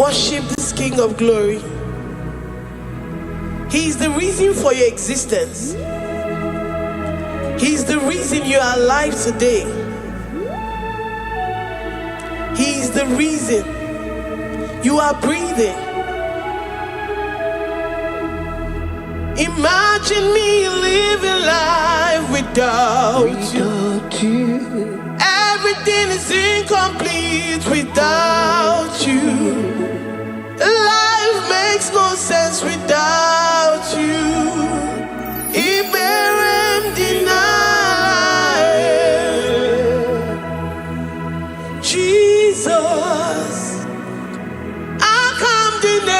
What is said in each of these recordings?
Worship this King of Glory. He is the reason for your existence. He is the reason you are alive today. He is the reason you are breathing. Imagine me living life without you. Everything is incomplete without you. Life makes no sense without you. Iberem deny. Jesus, I come deny.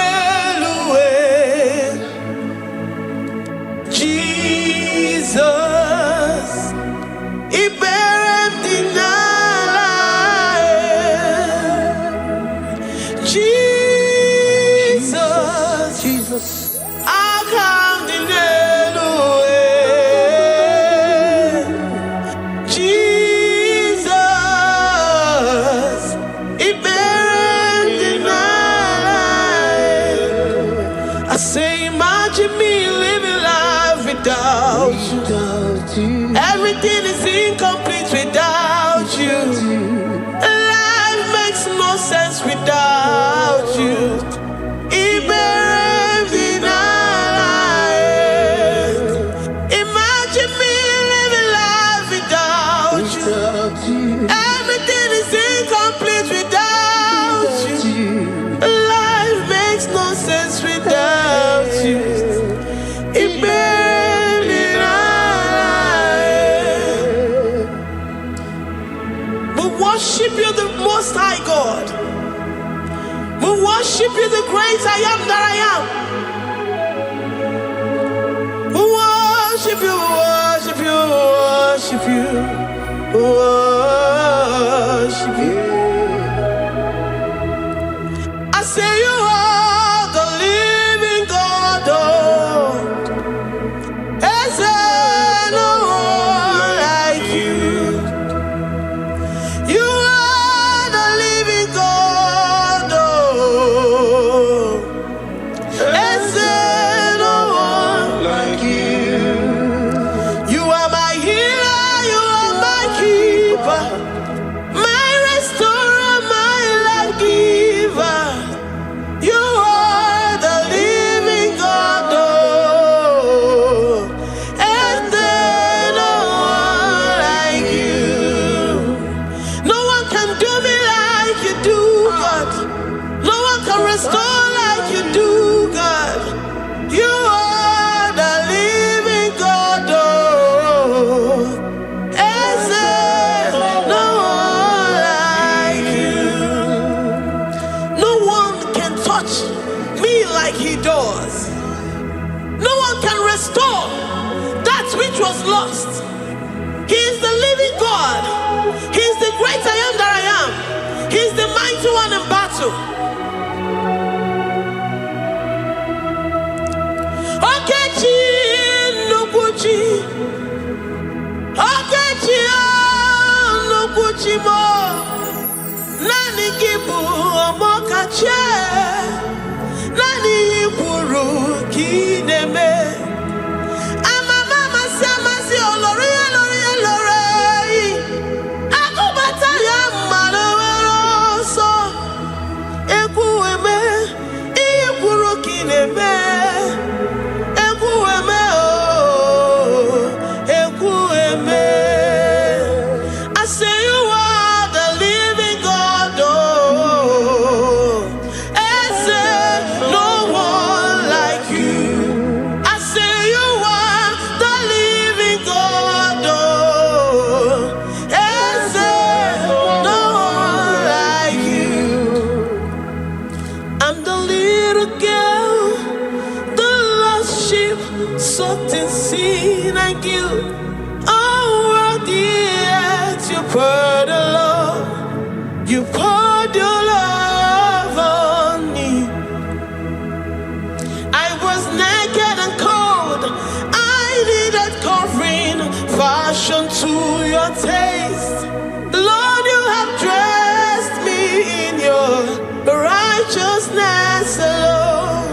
Jesus, Iberem deny. Jesus, I come deny. Jesus, Iberem deny. I say, imagine me living life without you. Everything is incomplete without you. Life makes no sense without you. Iberem deny. Imagine me living life without you. Everything is incomplete without you. Life makes no sense without you. Iberem deny. We worship you, the Most High God. We worship you, the great I am that I am. We worship you, worship you, worship you, worship you. I say you are the living God. Is there no one like you? You are the living God. Is there no one like you? You are my healer, you are my keeper, my restorer, my life giver. You are the living God. Is there no one like you? No one can do me like you do, God. No one can restore like you do, God. You are the living God. Is there no one like you? No one can touch me like he does. No one can restore that which was lost. He is the living God. He is the great I am that I am. He is the mighty one in battle. Okechi Nukuchi, Okechi Nukuchi mo, Nani Gibu Omokache, Nani Iburu Kineme. Ama mama sama si olori olori olori. Akubata ya malowero so. Ekueme, Iburu Kineme. Ekueme oh, Ekueme. I say you are the living God. Oh, is there no one like you? I say you are the living God. Oh, is there no one like you? I'm the little girl, the lost sheep, soaked in sin and guilt. Oh, worthy yet you poured your love. You poured your love on me. I was naked and cold. I needed covering, fashioned to your taste. Lord, you have dressed me in your righteousness. righteousness alone.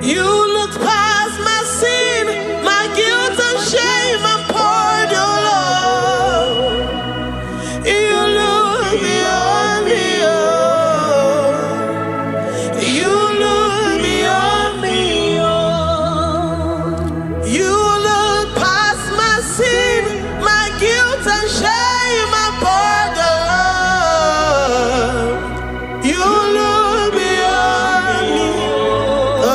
You looked past my sin, my guilt and shame, and poured your love. You look beyond me, oh. You look beyond me, oh. You look past my sin, my guilt and shame, and poured your love. You look beyond me, oh.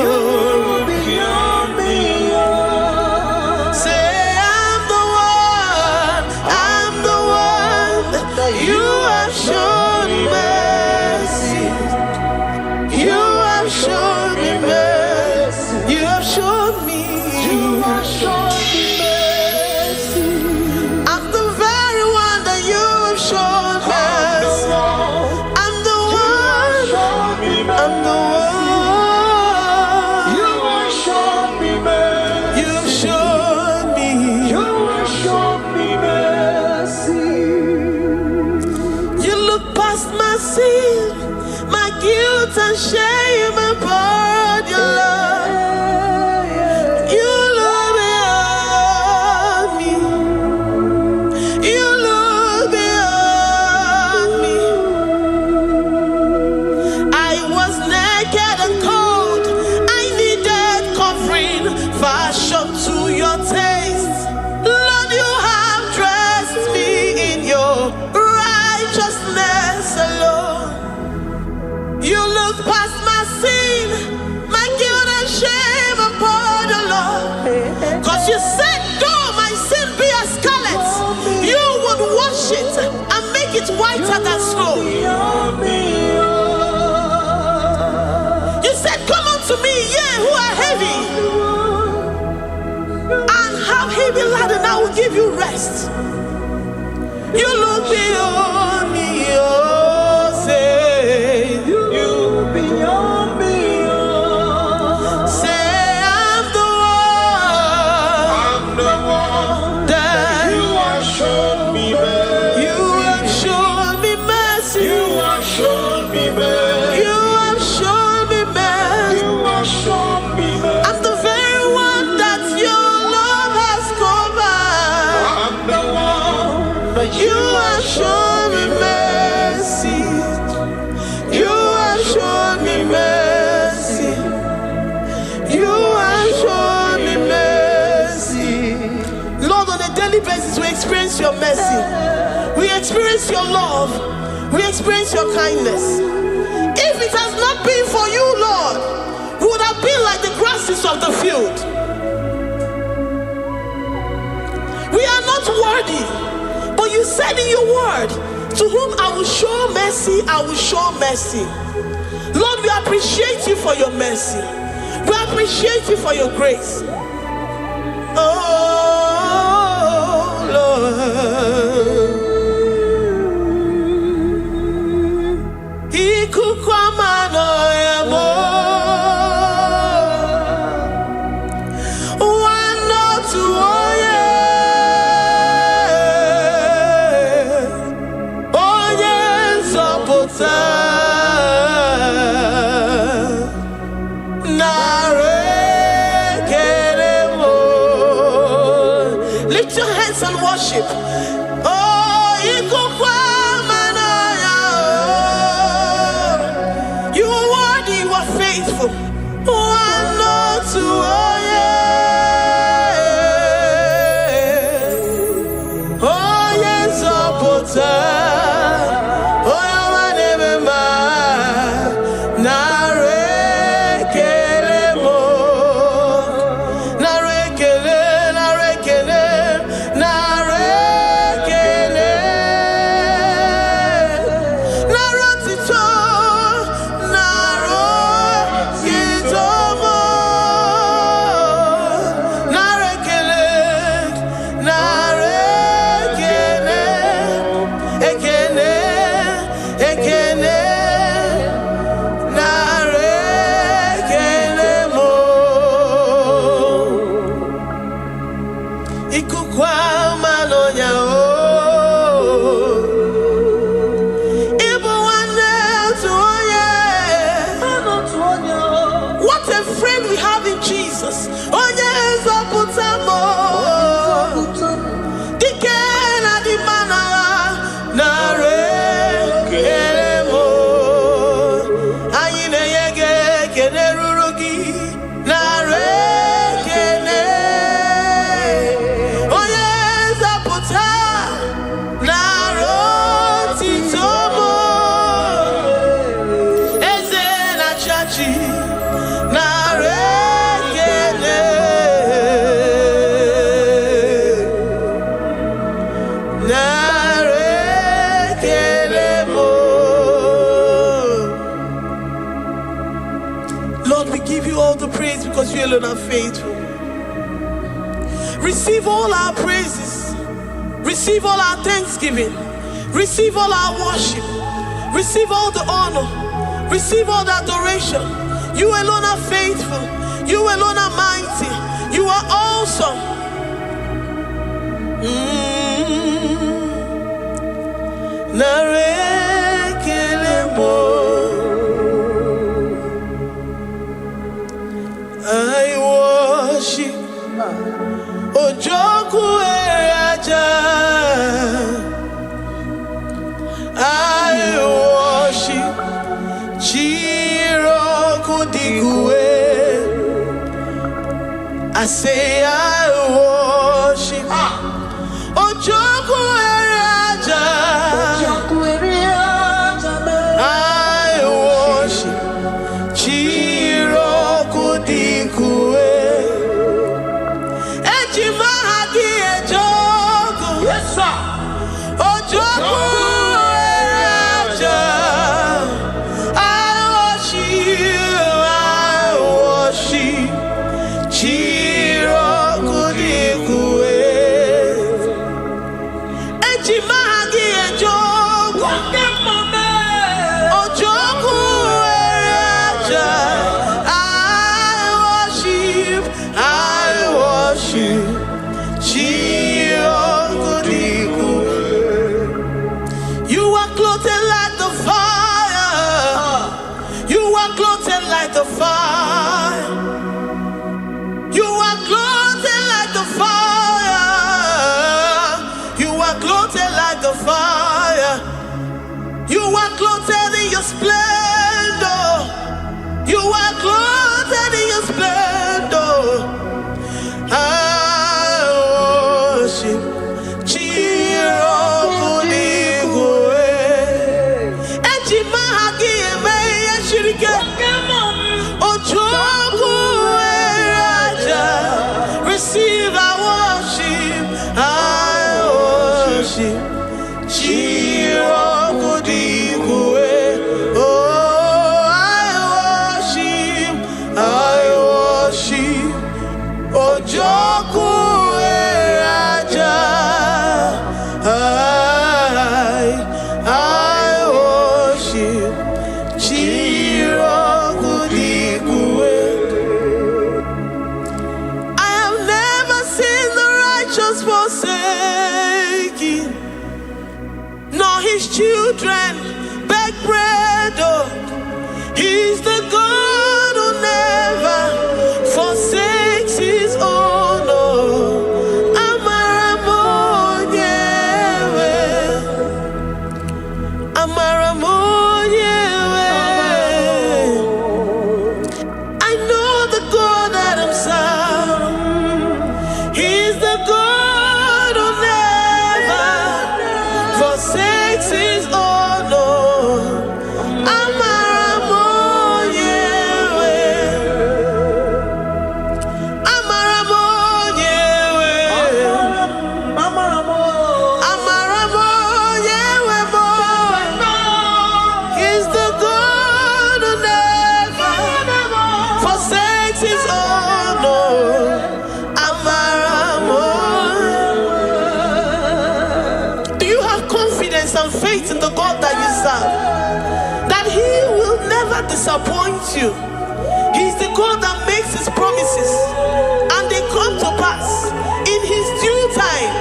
You look beyond me, oh. Say I'm the one that you have shown mercy. You have shown me mercy. You have shown me. You have shown me mercy. I'm the very one that you have shown mercy. I'm the one. I'm the one. You have shown me mercy. You have shown me. You have shown me mercy. You look past my sin, my guilt and shame, and poured your love. You look beyond me. You look beyond me. I was naked and cold. I needed covering, fashioned to your taste. Lord, you have dressed me in your righteousness alone. You look past my sin, my guilt and shame, and poured your love. Cause you said, though my sin be as scarlet, you would wash it and make it whiter than snow. You said, come unto me, ye who are heavy, and have heavy laden, I will give you rest. You look beyond me, oh, say, you look beyond me, oh. Say, I'm the one that you have shown me mercy. You have shown me mercy. You have shown me mercy. You have shown me mercy. You have shown me mercy. I'm the very one that your love has covered. I'm the one that you have shown me mercy. You have shown me mercy. You have shown me mercy. Lord, on a daily basis, we experience your mercy. We experience your love. We experience your kindness. If it has not been for you, Lord, we would have been like the grasses of the field. We are not worthy, but you said in your word, to whom I will show mercy, I will show mercy. Lord, we appreciate you for your mercy. We appreciate you for your grace. Oh, Lord. Lift your hands and worship. Oh, you are worthy, you are faithful. Oh, yes, friend we have in Jesus. Oh yes, Oputamo. Dikena di mana nare keremo. Ayine yege kenerurugi nare kene. Oh yes, Oputa naro titomo. Eze na chachi. Lord, we give you all the praise because you alone are faithful. Receive all our praises. Receive all our thanksgiving. Receive all our worship. Receive all the honor. Receive all the adoration. You alone are faithful. You alone are mighty. You are awesome. I worship Ojoku Eraja. I worship Chiroku Digwe. I say I worship Ojoku Eraja. I worship Chiroku Digwe. Ejimahagi Ejoku. Yes, sir. Ojoku Eraja. I worship Chiroku Digwe. Ejimahagi Ejoku. Ojoku Eraja. I worship Chiroku Digwe. You are clothed like the fire. You are clothed like the fire. You are clothed like the fire. You are clothed like the fire. You are clothed in your splendor. You are clothed in your splendor. I worship Chiroku Digwe. Ejimahagi eme yeshirike. Ojoku Eraja. Receive our worship. I worship Chiroku Digwe. Oh, I worship Ojoku Eraja. I worship Chiroku Digwe. I have never seen the righteous forsaken, nor his children beg bread. Oh, he's the God who never forsakes his own. Oh, Amaramonyewe, Amaramonyewe. I know the God that I'm serving. He's the God who never forsakes his own. Oh, Amaramonyewe, Amaramonyewe, Amaramonyewe mo. He's the God who never forsakes his own. Oh, Amaramonyewe. Do you have confidence and faith in the God that you serve? That he will never disappoint you. He's the God that makes his promises and they come to pass in his due time.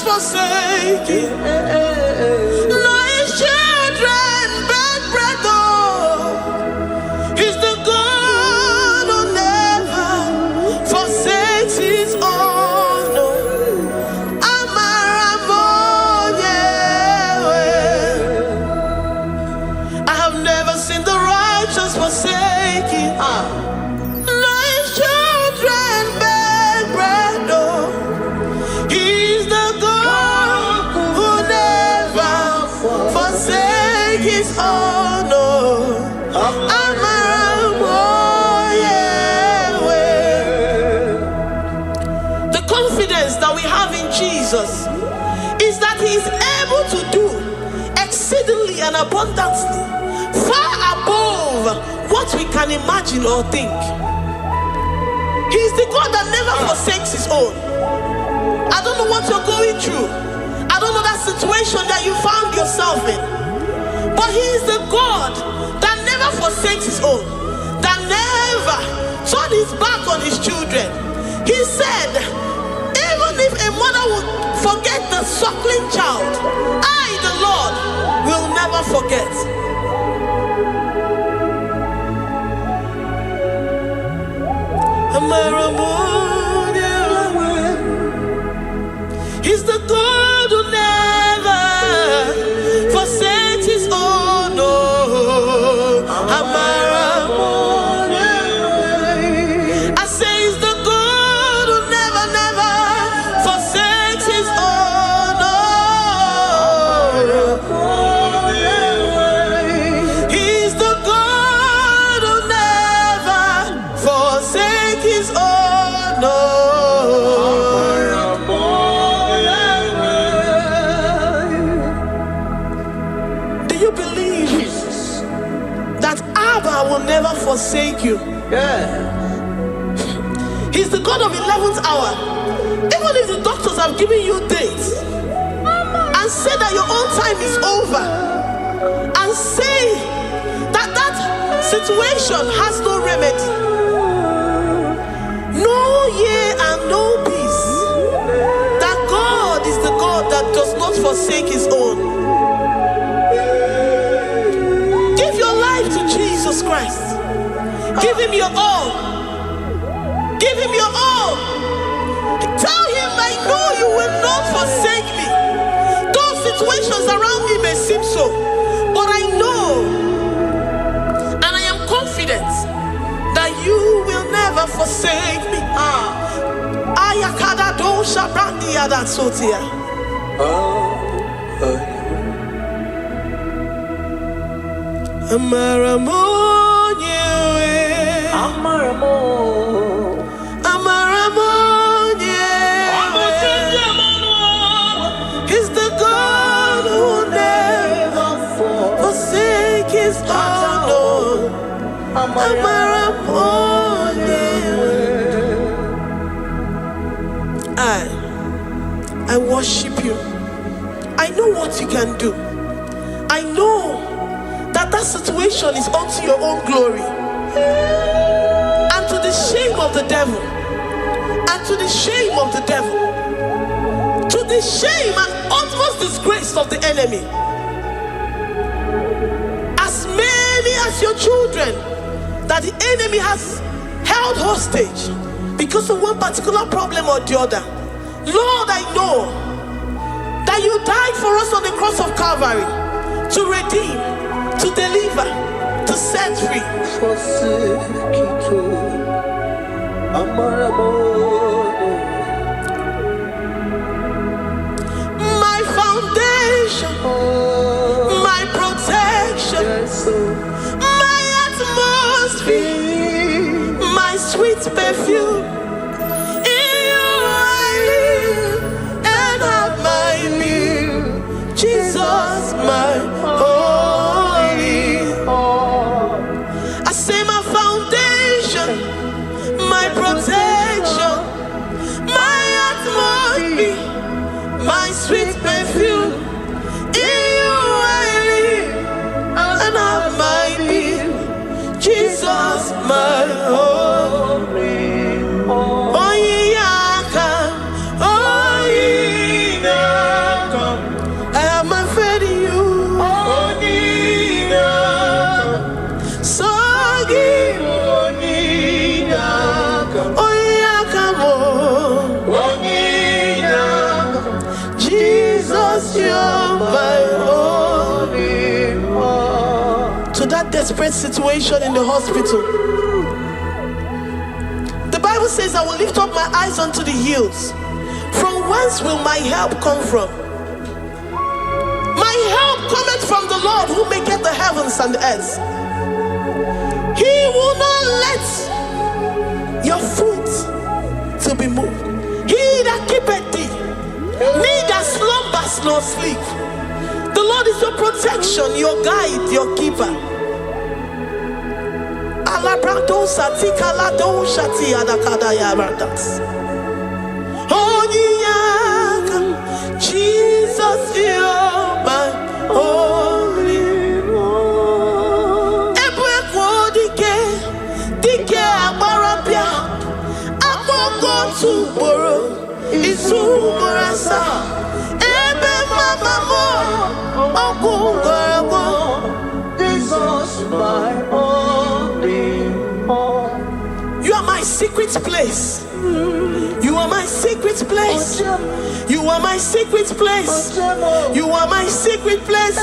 forsaken. No, his children beg bread, oh. He's the God who never forsakes his own. I have never seen the righteous forsaken. No, his children beg bread, oh. He's the God who never forsakes his own, oh. The confidence that we have in Jesus is that he is able to do exceedingly and abundantly, far above what we can imagine or think. He is the God that never forsakes his own. I don't know what you're going through. I don't know that situation that you found yourself in. But he is the God that never forsakes his own, that never turned his back on his children. He said, even if a mother would forget the suckling child, I, the Lord, will never forget. He's the God who never forsakes his own, no. I say he's the God who never, never forsakes his own, no. He's the God who never forsakes his own, no. Will never forsake you. He's the God of 11th hour. Even if the doctors have given you dates and say that your own time is over, and say that that situation has no remedy, no year and no peace, that God is the God that does not forsake his own. Jesus Christ. Give him your all. Give him your all. Tell him, I know you will not forsake me. Those situations around me may seem so, but I know and I am confident that you will never forsake me. Ayakada do shabrandi yada sotia. He's the God who never forsakes his own. I worship you. I know what you can do. I know that situation is unto your own glory and to the shame of the devil, and to the shame of the devil, to the shame and utmost disgrace of the enemy. As many as your children that the enemy has held hostage because of one particular problem or the other, Lord, I know that you died for us on the cross of Calvary to redeem, to deliver, to set free. My foundation, my protection, my atmosphere, my sweet perfume. In you I live and have my being. Jesus, my my sweet perfume. In you I live and have my being. Jesus, my holy. Oh, yeah, oh, yeah. desperate situation in the hospital. The Bible says, I will lift up my eyes unto the hills. From whence will my help come from? My help cometh from the Lord who maketh the heavens and the earth. He will not let your foot to be moved. He that keepeth thee, neither slumbers nor sleep. The Lord is your protection, your guide, your keeper. Jesus, you're my only one. Dike abarabia, akoko tuboro, isumurasa. Ebe mama mo, okungorabo. Jesus, my only one. You are my secret place. You are my secret place. You are my secret place. You are my secret place.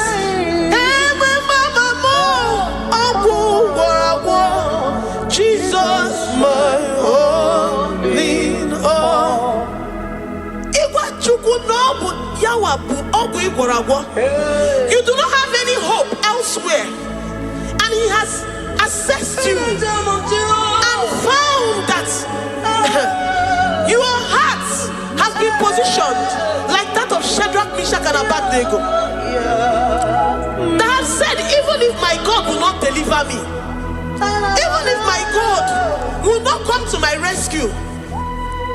Jesus, my only all. You do not have any hope elsewhere, and He has assessed you and found that your heart has been positioned like that of Shadrach, Meshach, and Abednego. That have said, even if my God will not deliver me, even if my God will not come to my rescue,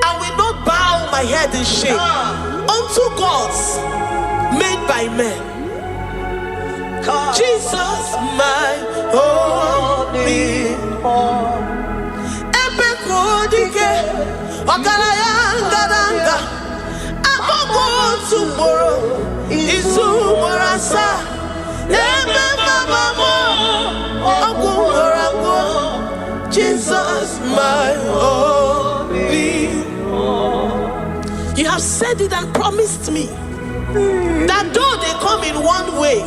I will not bow my head in shame unto gods made by men. Jesus, my only one. Ogarayanga, akoko tomorrow isumorasa. Ebe mama mo, okungorabo. Jesus, my only one. You have said it and promised me that though they come in one way,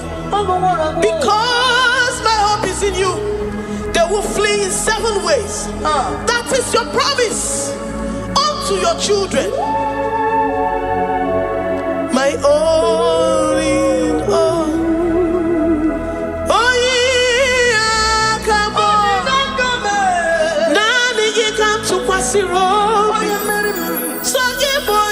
because my hope is in you, they will flee in 7 ways. That is your promise unto your children. My only all. Oh yeah, come on. Nani you come to Kwasiro. So you boy.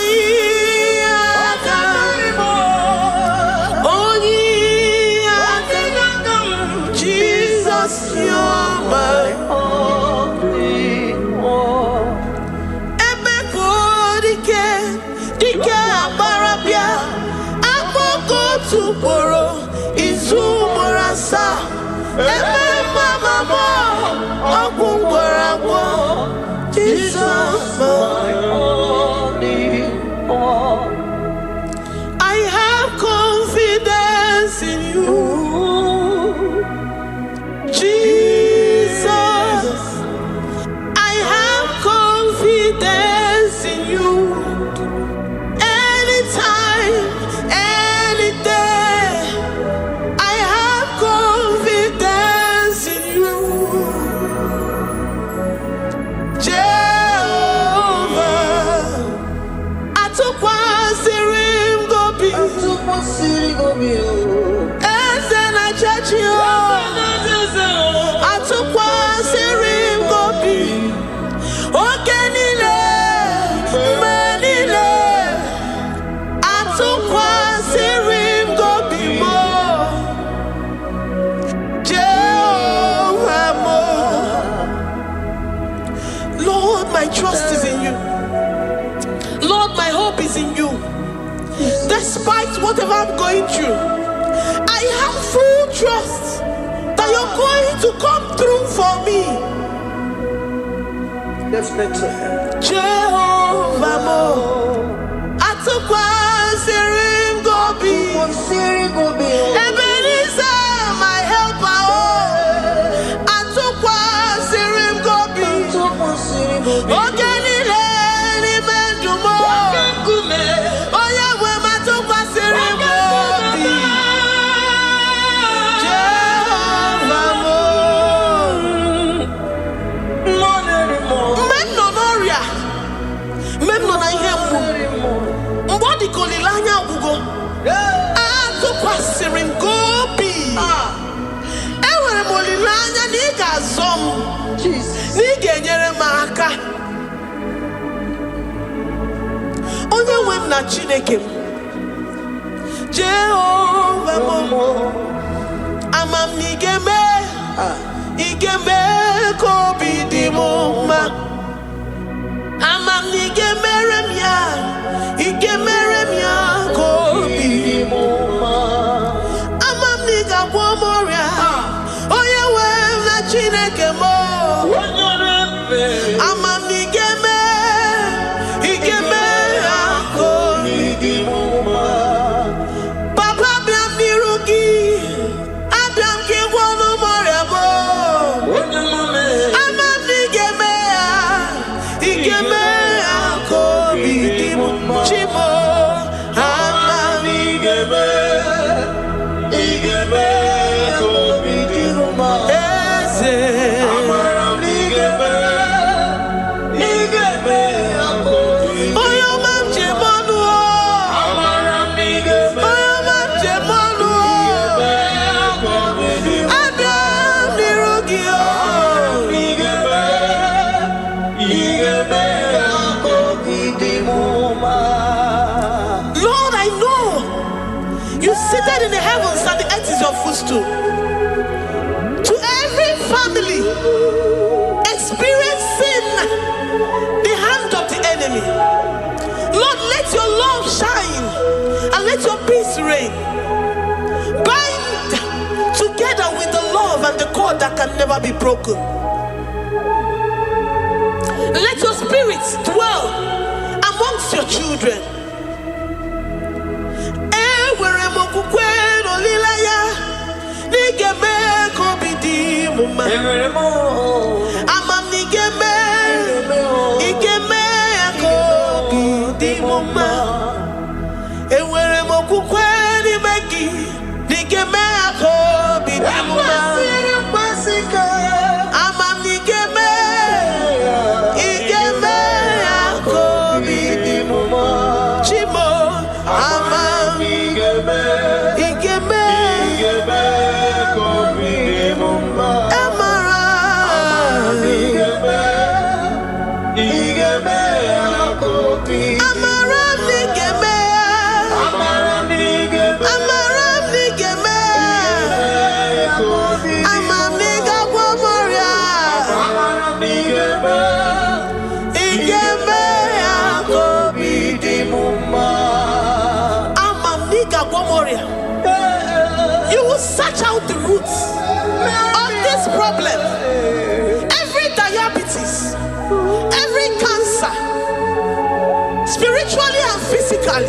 Jesus, you're my only one. Dike abarabia, akoko tuboro, izumurasa. Ebe mama mo, okungorabo. Jesus, my only one. I have confidence in you, Jesus. I have confidence in you. Anytime, any day, I have confidence in you. Jehovah, I took one serim gobi. And then I judge you. I took one serim gobi. Okay, Nile, Manile. I took one serim gobi more. Jehovah more. Lord, my trust is in you. Lord, my hope is in you. Despite whatever I'm going through, I have full trust that you're going to come through for me. Jehovah mo, atukwa serim gobi. Ebenezer, my helper, oh, atukwa serim gobi. Ogenile ni mendumo. Oya we matukwa serim gobi. Jehovah mo. amaka. Onye nwe m na Chineke m, Jehova mo, amam n'igeme, igeme kobi di mo ma. Amam n'igemere m ya, igemere m ya kobi di mo ma. Amam n'igagwo moria, onye nwe m na Chineke mo. Amam n'igeme, igeme ya kobi di mo ma. Papa biam nirugi, abiam ki gwonu moria mo. Amam n'igeme ya, igeme ya kobi di mo ma. Chimo, amam n'igeme, igeme kobi di mo ma. Eze, amam n'igeme, igeme ya kobi di mo ma. Oyo mam jemonu o, amam n'igeme, oyo mam jemonu o, igeme ya kobi di mo ma. Abiam nirugi o, igeme, igeme ya kobi di mo ma. Lord, I know you seated in the heavens and the earth is your footstool. To every family experiencing the hand of the enemy, Lord, let your love shine and let your peace reign. Bind together with the love and the cord that can never be broken. Let your spirit dwell amongst your children. Ewere m okwukwe n'olileanya, n'igeme kobi di mo ma. Amam n'igeme, igeme kobi di mo ma. Ewere m okwukwe n'ime gị, n'igeme kobi di mo ma. Amam n'igeme, igeme kobi di mo ma. Chimo, amam igeme, kobi di mo ma. Amara, igeme kobi. Amara n'igeme, amara n'igeme, amara n'igeme kobi. Amam n'igagwo moria, amara n'igeme, igeme kobi di mo ma. Amam n'igagwo moria. You will search out the roots of this problem. Every diabetes, every cancer, spiritually and physically.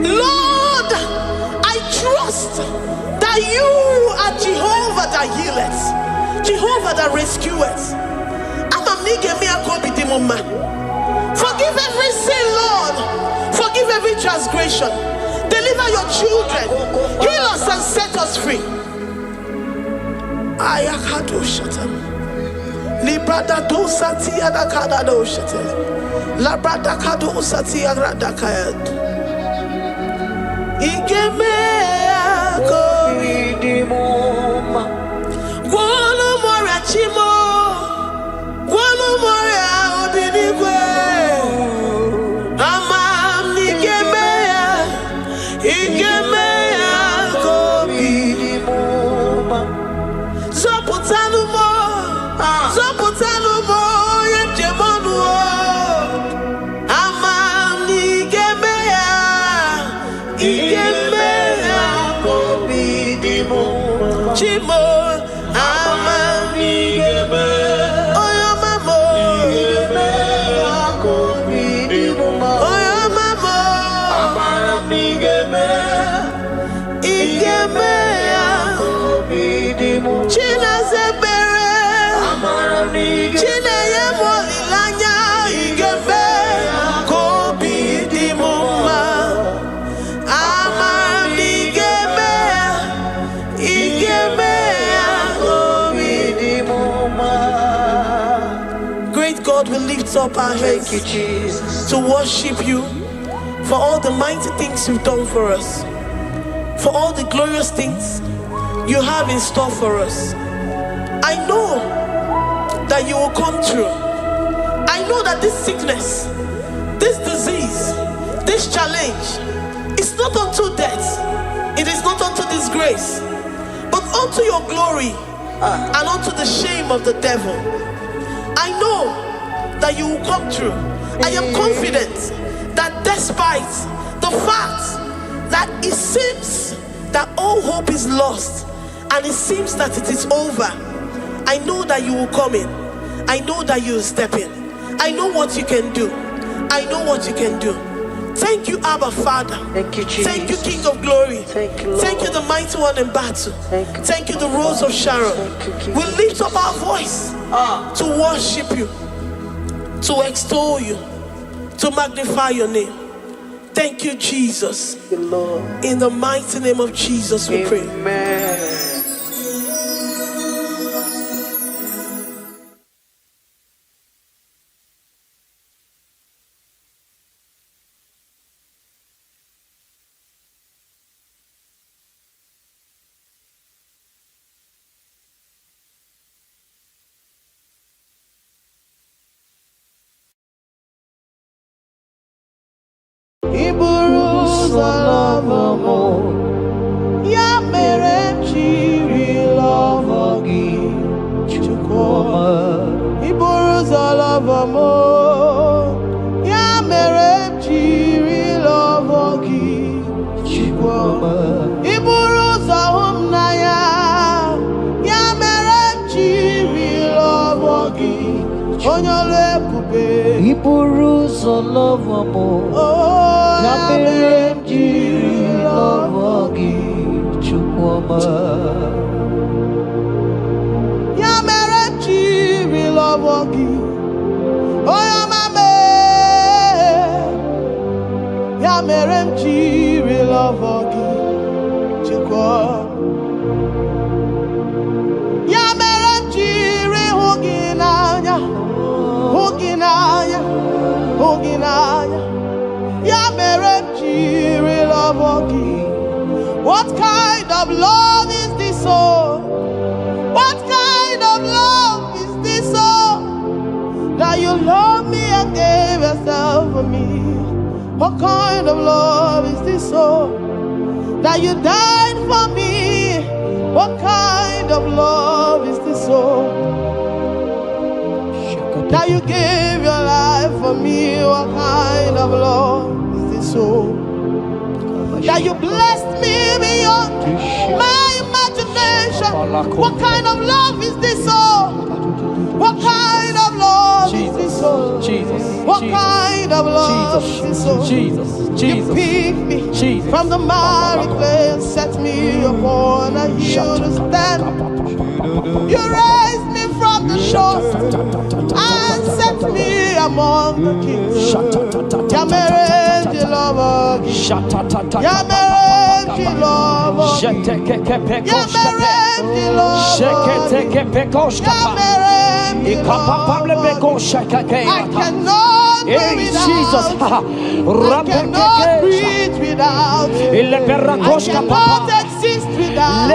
Lord, I trust that you are Jehovah that healeth, Jehovah that rescueth. Amam n'igeme kobi di mo ma. Forgive every sin, Lord. Forgive every transgression. Deliver your children. Heal us and set us free. Ayakado shatam. Librada do sati adakada do shatam. Labrada kado sati agrada kayad. Igeme kobi di mo ma. Gwonu moria chimo. Gwonu moria obinigwe. Amam n'igeme ya, igeme ya kobi di mo ma. Zọpụtanụ mo, zọpụtanụ mo, onye njemọnụ o. Amam n'igeme ya, igeme ya kobi di mo ma. Chimo, amam n'igeme, oyo mamo, igeme ya kobi di mo ma. Oyo mamo, amam n'igeme, igeme ya kobi di mo ma. Chinazebere, amam n'igeme, Chineye molilanya, igeme ya kobi di mo ma. Amam n'igeme, igeme ya kobi di mo ma. Great God, we lift up our hands to worship you for all the mighty things you've done for us, for all the glorious things you have in store for us. I know that you will come through. know that this sickness, this disease, this challenge is not unto death, it is not unto disgrace, but unto your glory and unto the shame of the devil. I know that you will come through. I am confident that despite the fact that it seems that all hope is lost and it seems that it is over, I know that you will come in. I know that you will step in. I know what you can do. I know what you can do. Thank you, Abba Father. Thank you, Jesus. Thank you, King of Glory. Thank you, Lord. Thank you, the mighty one in battle. Thank you, the Rose of Sharon. We lift up our voice to worship you, to extol you, to magnify your name. Thank you, Jesus. Thank you, Lord. In the mighty name of Jesus we pray. Amen. Ya mere chiri love gị Chukwuma. Iburu ụzọ love mo. Ya mere chiri love gị Chukwuma. Iburu ụzọ hụ m n'anya. Ya mere chiri love gị onye ọrụ ebube. Iburu ụzọ love mo. Ya mere jiri love gị Chukwuma. Ya mere jiri love gị onye ọma me. Ya mere m jiri love gị Chukwuma. Ya mere m jiri hụ gị n'anya, hụ gị n'anya, hụ gị n'anya. Ya mere m jiri love gị. What kind of love is this, oh? What kind of love is this, oh? That you love me and gave yourself for me. What kind of love is this, oh? That you died for me. What kind of love is this, oh? That you gave your life for me. What kind of love is this, oh? That you blessed me beyond my imagination. What kind of love is this, oh? What kind of love is this, oh? Jesus, What kind of love is this, oh? Jesus, You picked me from the miry clay and set me upon a hill to stand. You raised me from the shore and set me among the kings. Ya mere ji love gị. Ya mere ji love gị. Ya mere ji love gị. Ya mere ji love gị. I cannot do without. I cannot breathe without. I cannot exist without. I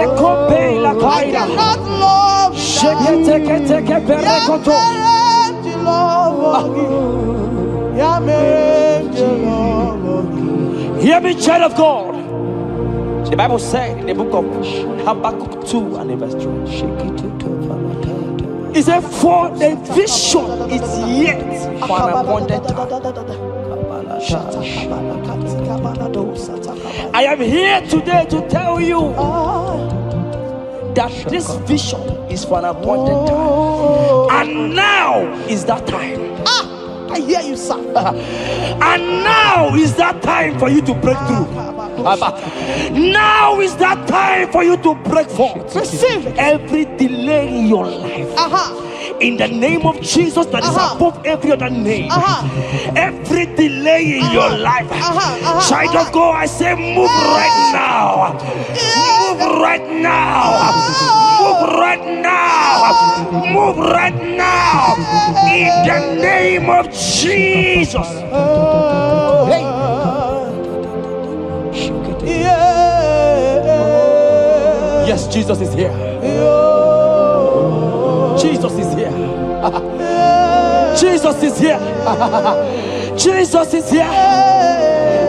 cannot love without. Ya mere ji love gị. Hear me, child of God. The Bible said in the book of Habakkuk 2 and verse 3. It said, for the vision is yet for an appointed time. I am here today to tell you that this vision is for an appointed time. And now is that time. I hear you, sir. And now is that time for you to break through. Now is that time for you to break forth. Receive every delay in your life. In the name of Jesus that is above every other name. Every delay in your life. Child of God, I say move right now. Move right now. Move right now. Move right now. In the name of Jesus. Hey. Yes, Jesus is here. Jesus is here. Jesus is here. Jesus is here.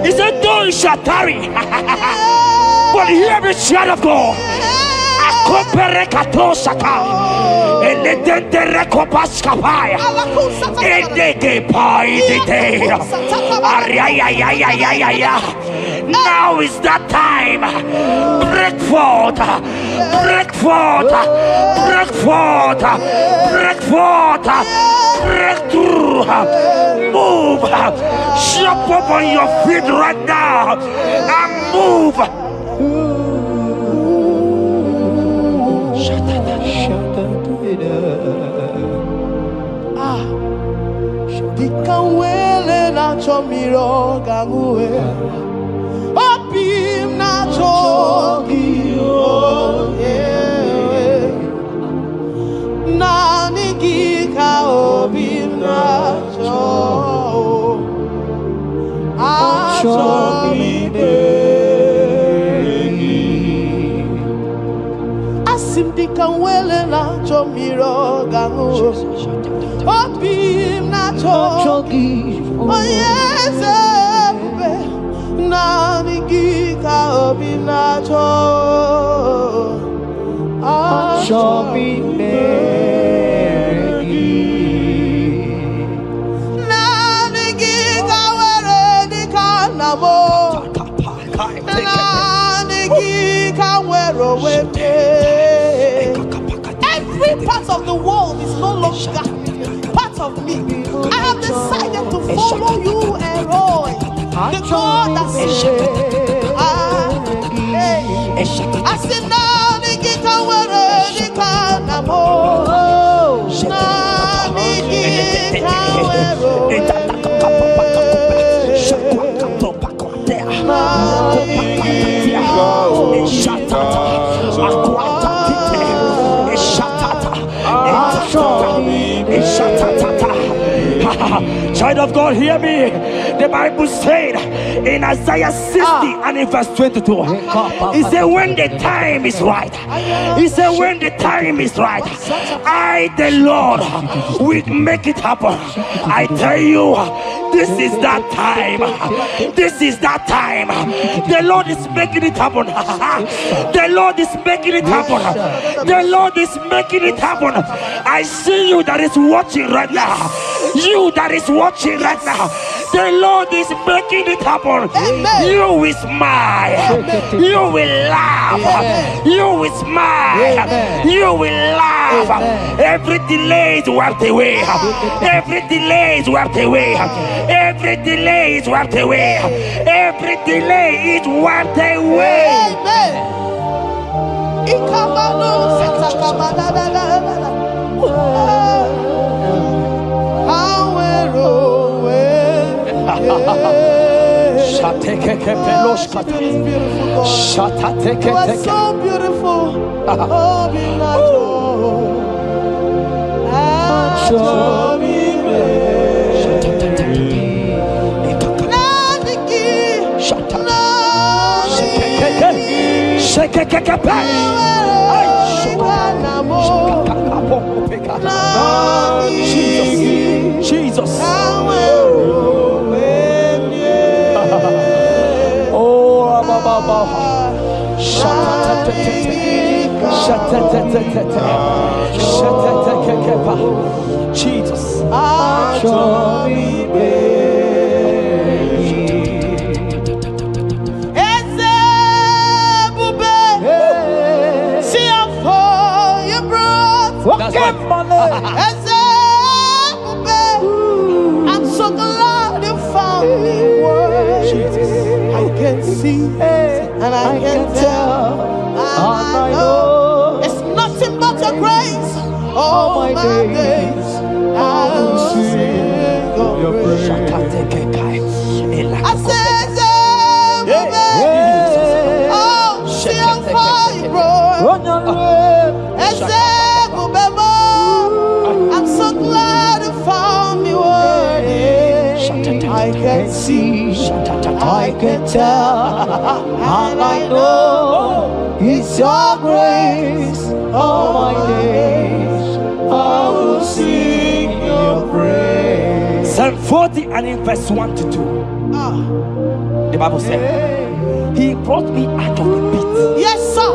He said, though you shall tarry, but hear the child of God. Now is that time. Break forth, break forth, break forth, break forth, break through. Move, jump up on your feet right now and move. Dikanwele na chomiro gangwe Opim na chogi Nani gika opim na cho Achomi begi Asim dikanwele na chomiro gangwe Opim na chogi Oh yes, Nani gika opim na cho Achomi begi Nani gika were di kanamo Nani gika were wete Every part of the world is no longer part of me. I have decided to follow you and Roy, the God that says, I said, Nani gika were di kanamo Nani gika were Child of God, hear me. The Bible said in Isaiah 60 and in verse 22, he said, when the time is right, he said, when the time is right, I, the Lord, will make it happen. I tell you, this is that time. This is that time. The Lord is making it happen. The Lord is making it happen. The Lord is making it happen. I see you that is watching right now. You that is watching right now. The Lord is making it happen. Amen. You will smile. Amen. You will laugh. Amen. You will smile. Amen. You will laugh. Amen. Every delay is wiped away. Every delay is wiped away. Every delay is wiped away. Every delay is wiped away. Amen. Ikamano satakamana. You are so beautiful. Oh, be Jesus. Jesus. I'm so glad you found me worthy. I can see and I can tell. I know it's nothing but your grace. All my days I will sing your praise. I said, oh, see how far you brought. I'm so glad you found me worthy. I can see, I can tell, and I know it's your grace. All my days I will sing your praise. 40 and in verse 1 to 2. The Bible said, He brought me out of the pit. Yes, sir.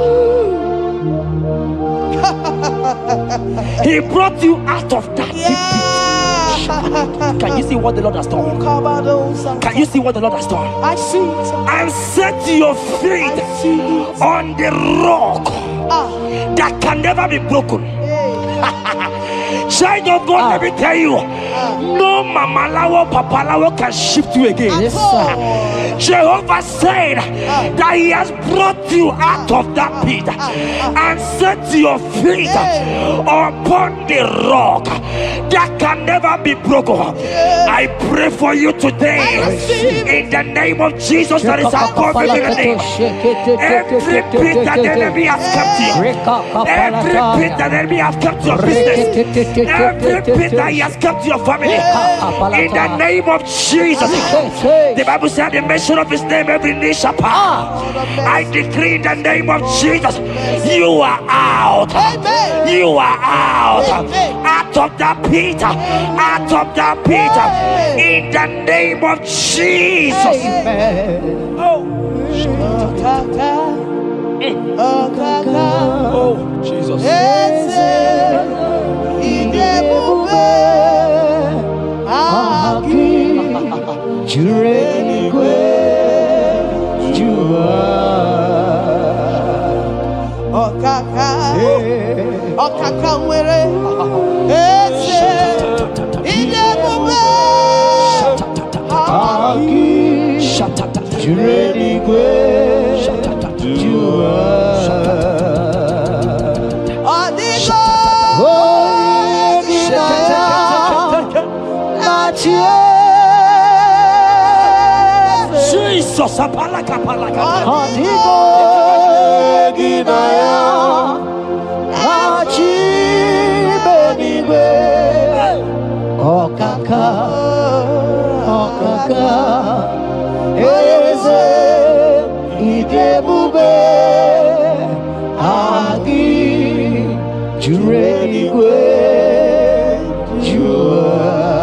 He brought you out of that deep pit. Can you see what the Lord has done? Can you see what the Lord has done? I see it. And set your feet on the rock that can never be broken. Child of God, let me tell you, no mama lawo, papa lawo can shift you again. Yes, sir. Jehovah said that He has brought you out of that pit and set your feet upon the rock that can never be broken. I pray for you today in the name of Jesus that is above every name. Every pit that the enemy has kept you, every pit that the enemy has kept your business, every pit that He has kept your family, in the name of Jesus. The Bible said the mention of His name every knee shall bow. I decree in the name of Jesus, you are out. You are out. Out of that pit. Out of that pit. In the name of Jesus. Oh Jesus. Jesus, apalaka.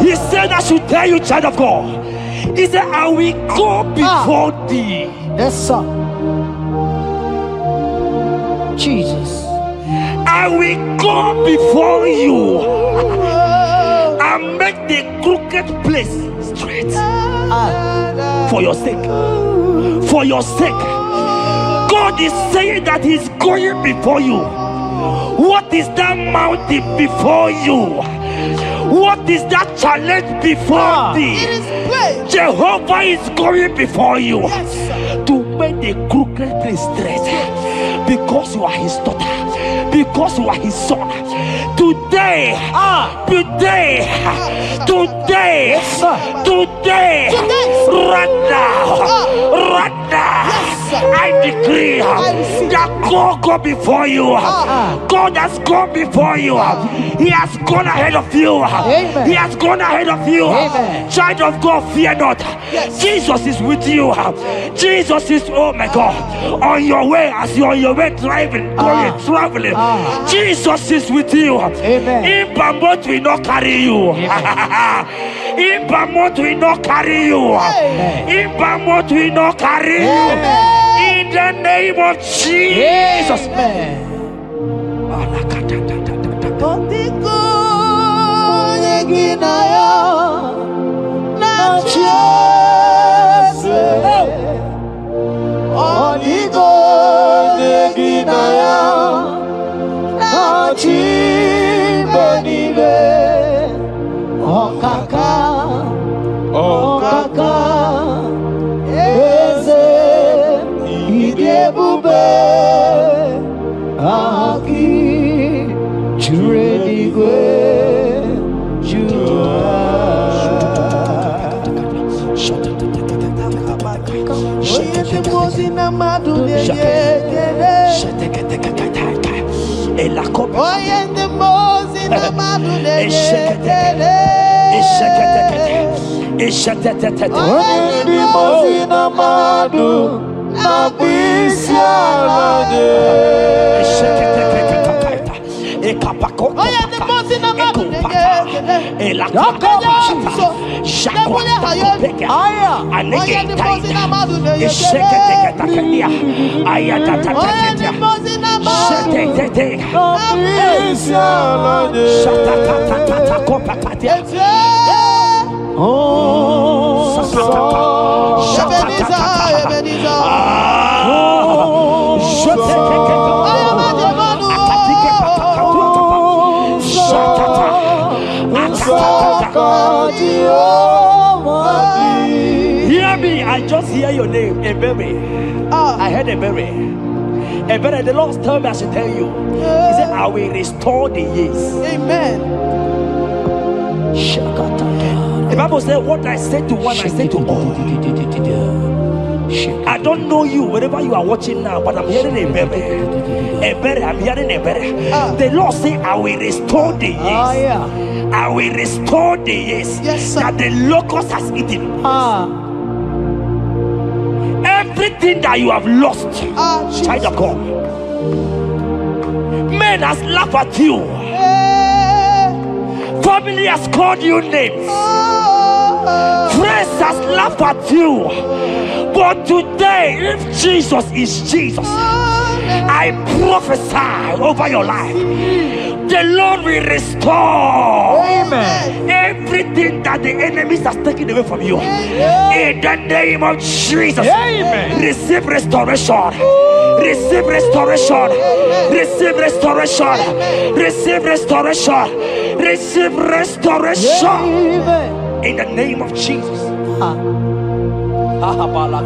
He said, I should tell you, child of God. He said, I will go before thee. Yes, sir. Jesus. I will go before you and make the crooked place straight. For your sake. For your sake. God is saying that He's going before you. What is that mountain before you? What is that challenge before thee? Jehovah is going before you to make the crooked place straight. Because you are His daughter. Because you are His son. Today, right now, I decree that God go before you. God has gone before you. He has gone ahead of you. He has gone ahead of you. Child of God, fear not. Jesus is with you. Jesus is, oh my God, on your way, as you're on your way driving, traveling. Jesus is with you. Impamot will not carry you. Impamot will not carry you. Impamot will not carry you. In the name of Jesus. Hear me, I just hear your name, Ebere. I heard Ebere. Ebere, the Lord told me I should tell you. He said, I will restore the years. Amen. The Bible said, what I said to one, I said to all. I don't know you, wherever you are watching now, but I'm hearing Ebere. Ebere, I'm hearing Ebere. The Lord said, I will restore the years. I will restore the years that the locust has eaten. Everything that you have lost, child of God. Men has laughed at you. Family has called you names. Friends has laughed at you. But today, if Jesus is Jesus, I prophesy over your life. The Lord will restore. Amen. Everything that the enemies has taken away from you. In the name of Jesus. Amen. Receive restoration. Receive restoration. Receive restoration. Receive restoration. Receive restoration. In the name of Jesus.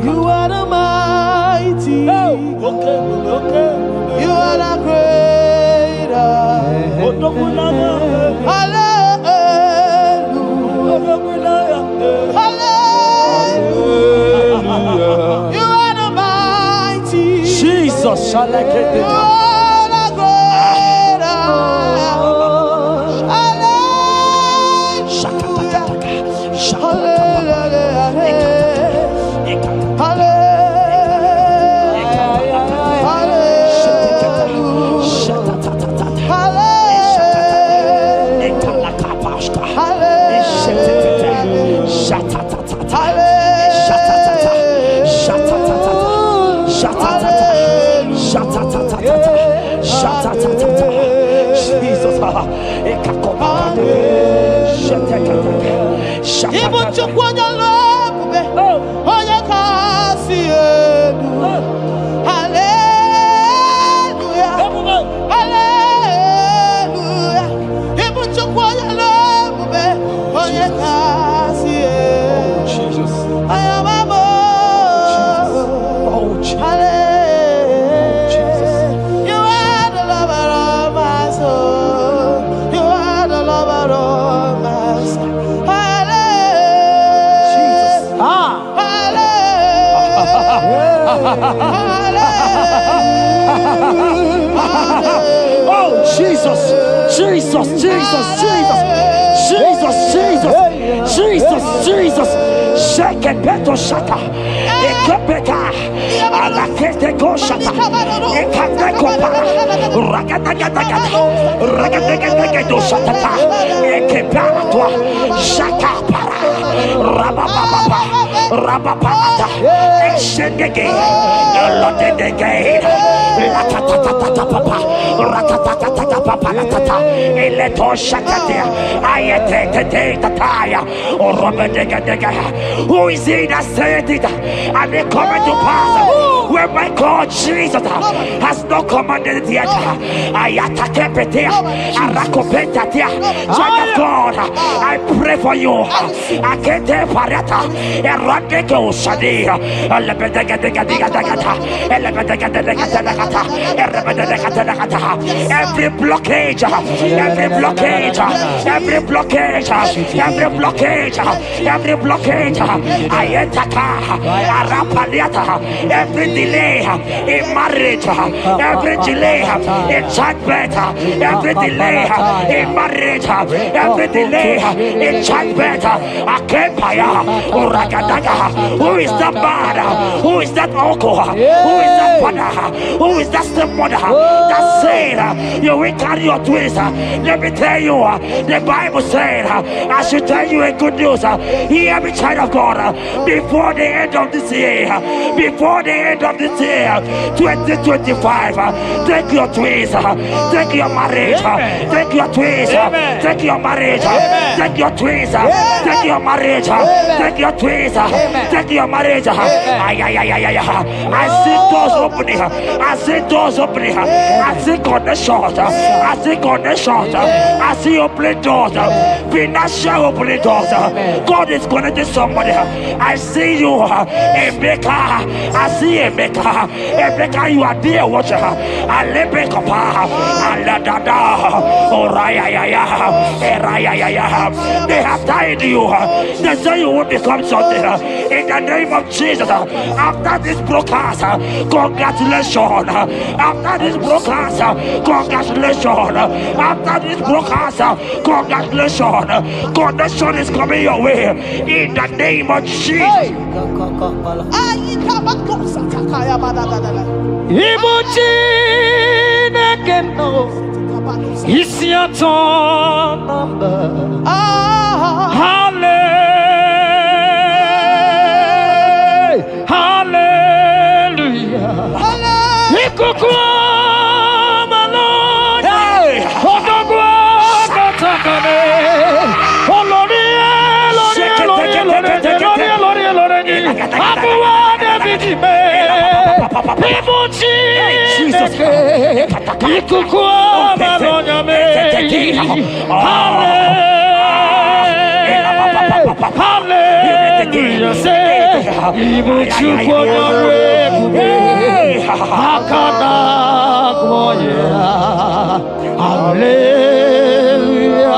You are the mighty. You are the greater. Hallelujah. Hallelujah. You are the mighty. Jesus shall I get You are the greater. Oh Jesus, Jesus, Jesus, Jesus, Jesus, Jesus, Jesus, Jesus. Shake it, beto shaka. Ekepeka. Alakete go shaka. Ekateko para. Ragadagadaga. Ragadagadaga shaka. Ekepara toi. Shaka para. Rabababa. Rabababa. Exendege. Lotedege. Latatatata papa. Ratatatata papa latata. Eleto shakate. Ayete tete tataya. Who is he that said it and they come to pass where my God Jesus has not commanded it yet? Ayata kepetia, arakopetia. Child of God, I pray for you. Akete parata, eradeko shadi, every blockage, every blockage, every blockage, every blockage, every blockage, ayetaka, arapaliata, every delay in marriage, every delay in childbirth, every delay in marriage, every delay in childbirth, akempaya, uragadaga. Who is that man? Who is that uncle? Who is that father Who is that stepmother that said you will carry your twins? Let me tell you, the Bible said, I should tell you a good news. Hear me, child of God, before the end of this year, 2025, take your twins, take your marriage, take your twins, take your marriage, take your twins, take your marriage, take your twins, take your marriage. I see doors opening, I see doors opening, I see connections, I see connections, I see opening doors, financial opening doors. God is connecting somebody. I see you, Emeka. I see Emeka. Emeka, you are there, watcher. I let me come. They have tied you. They say you will become something. In the name of Jesus, after this broadcast, congratulations. After this broadcast, congratulations. After this broadcast, congratulations. Connection is coming your way. In the name of Jesus. It's your turn. Hallelujah.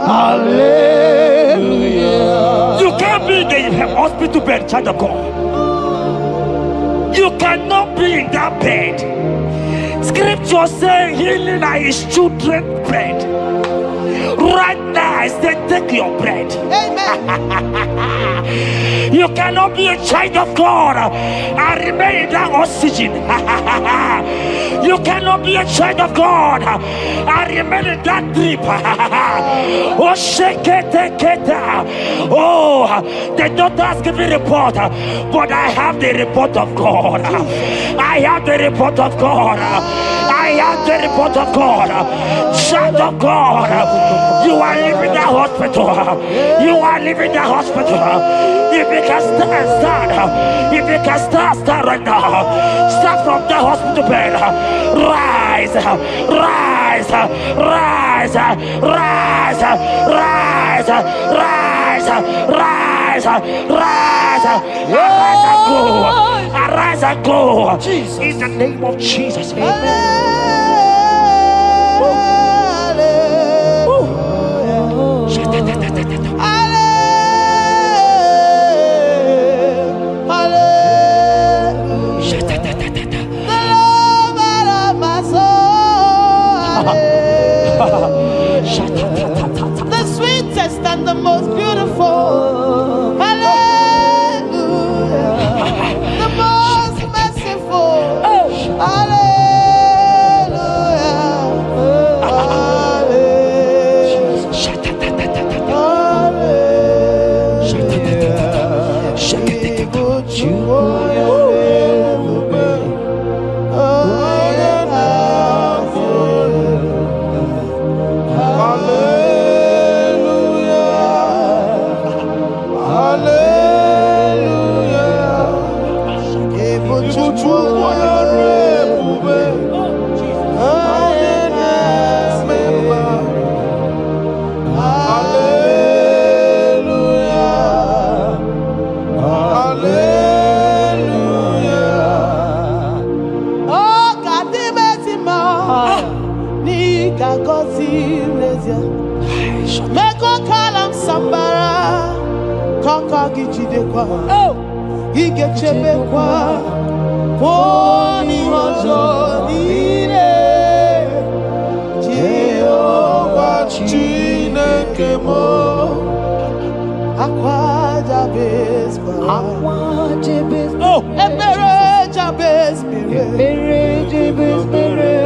Hallelujah. You can't be in the hospital bed, child of God. You cannot be in that bed. Scripture saying healing are his children's bread. Right now, I say take your bread. Amen. You cannot be a child of God and remain in that oxygen. You cannot be a child of God and remain in that drip. Oh, shake it. Oh, the doctors give me a report, but I have the report of God. I have the report of God. I have the report of God. Child of God, you are leaving the hospital. You are leaving the hospital. If you can stand, if you can stand right now, start from the hospital bed. Rise, rise, rise, rise, rise, rise, rise, rise, arise and go, arise and go. In the name of Jesus. Amen. The sweetest and the most beautiful. Hallelujah. The most merciful.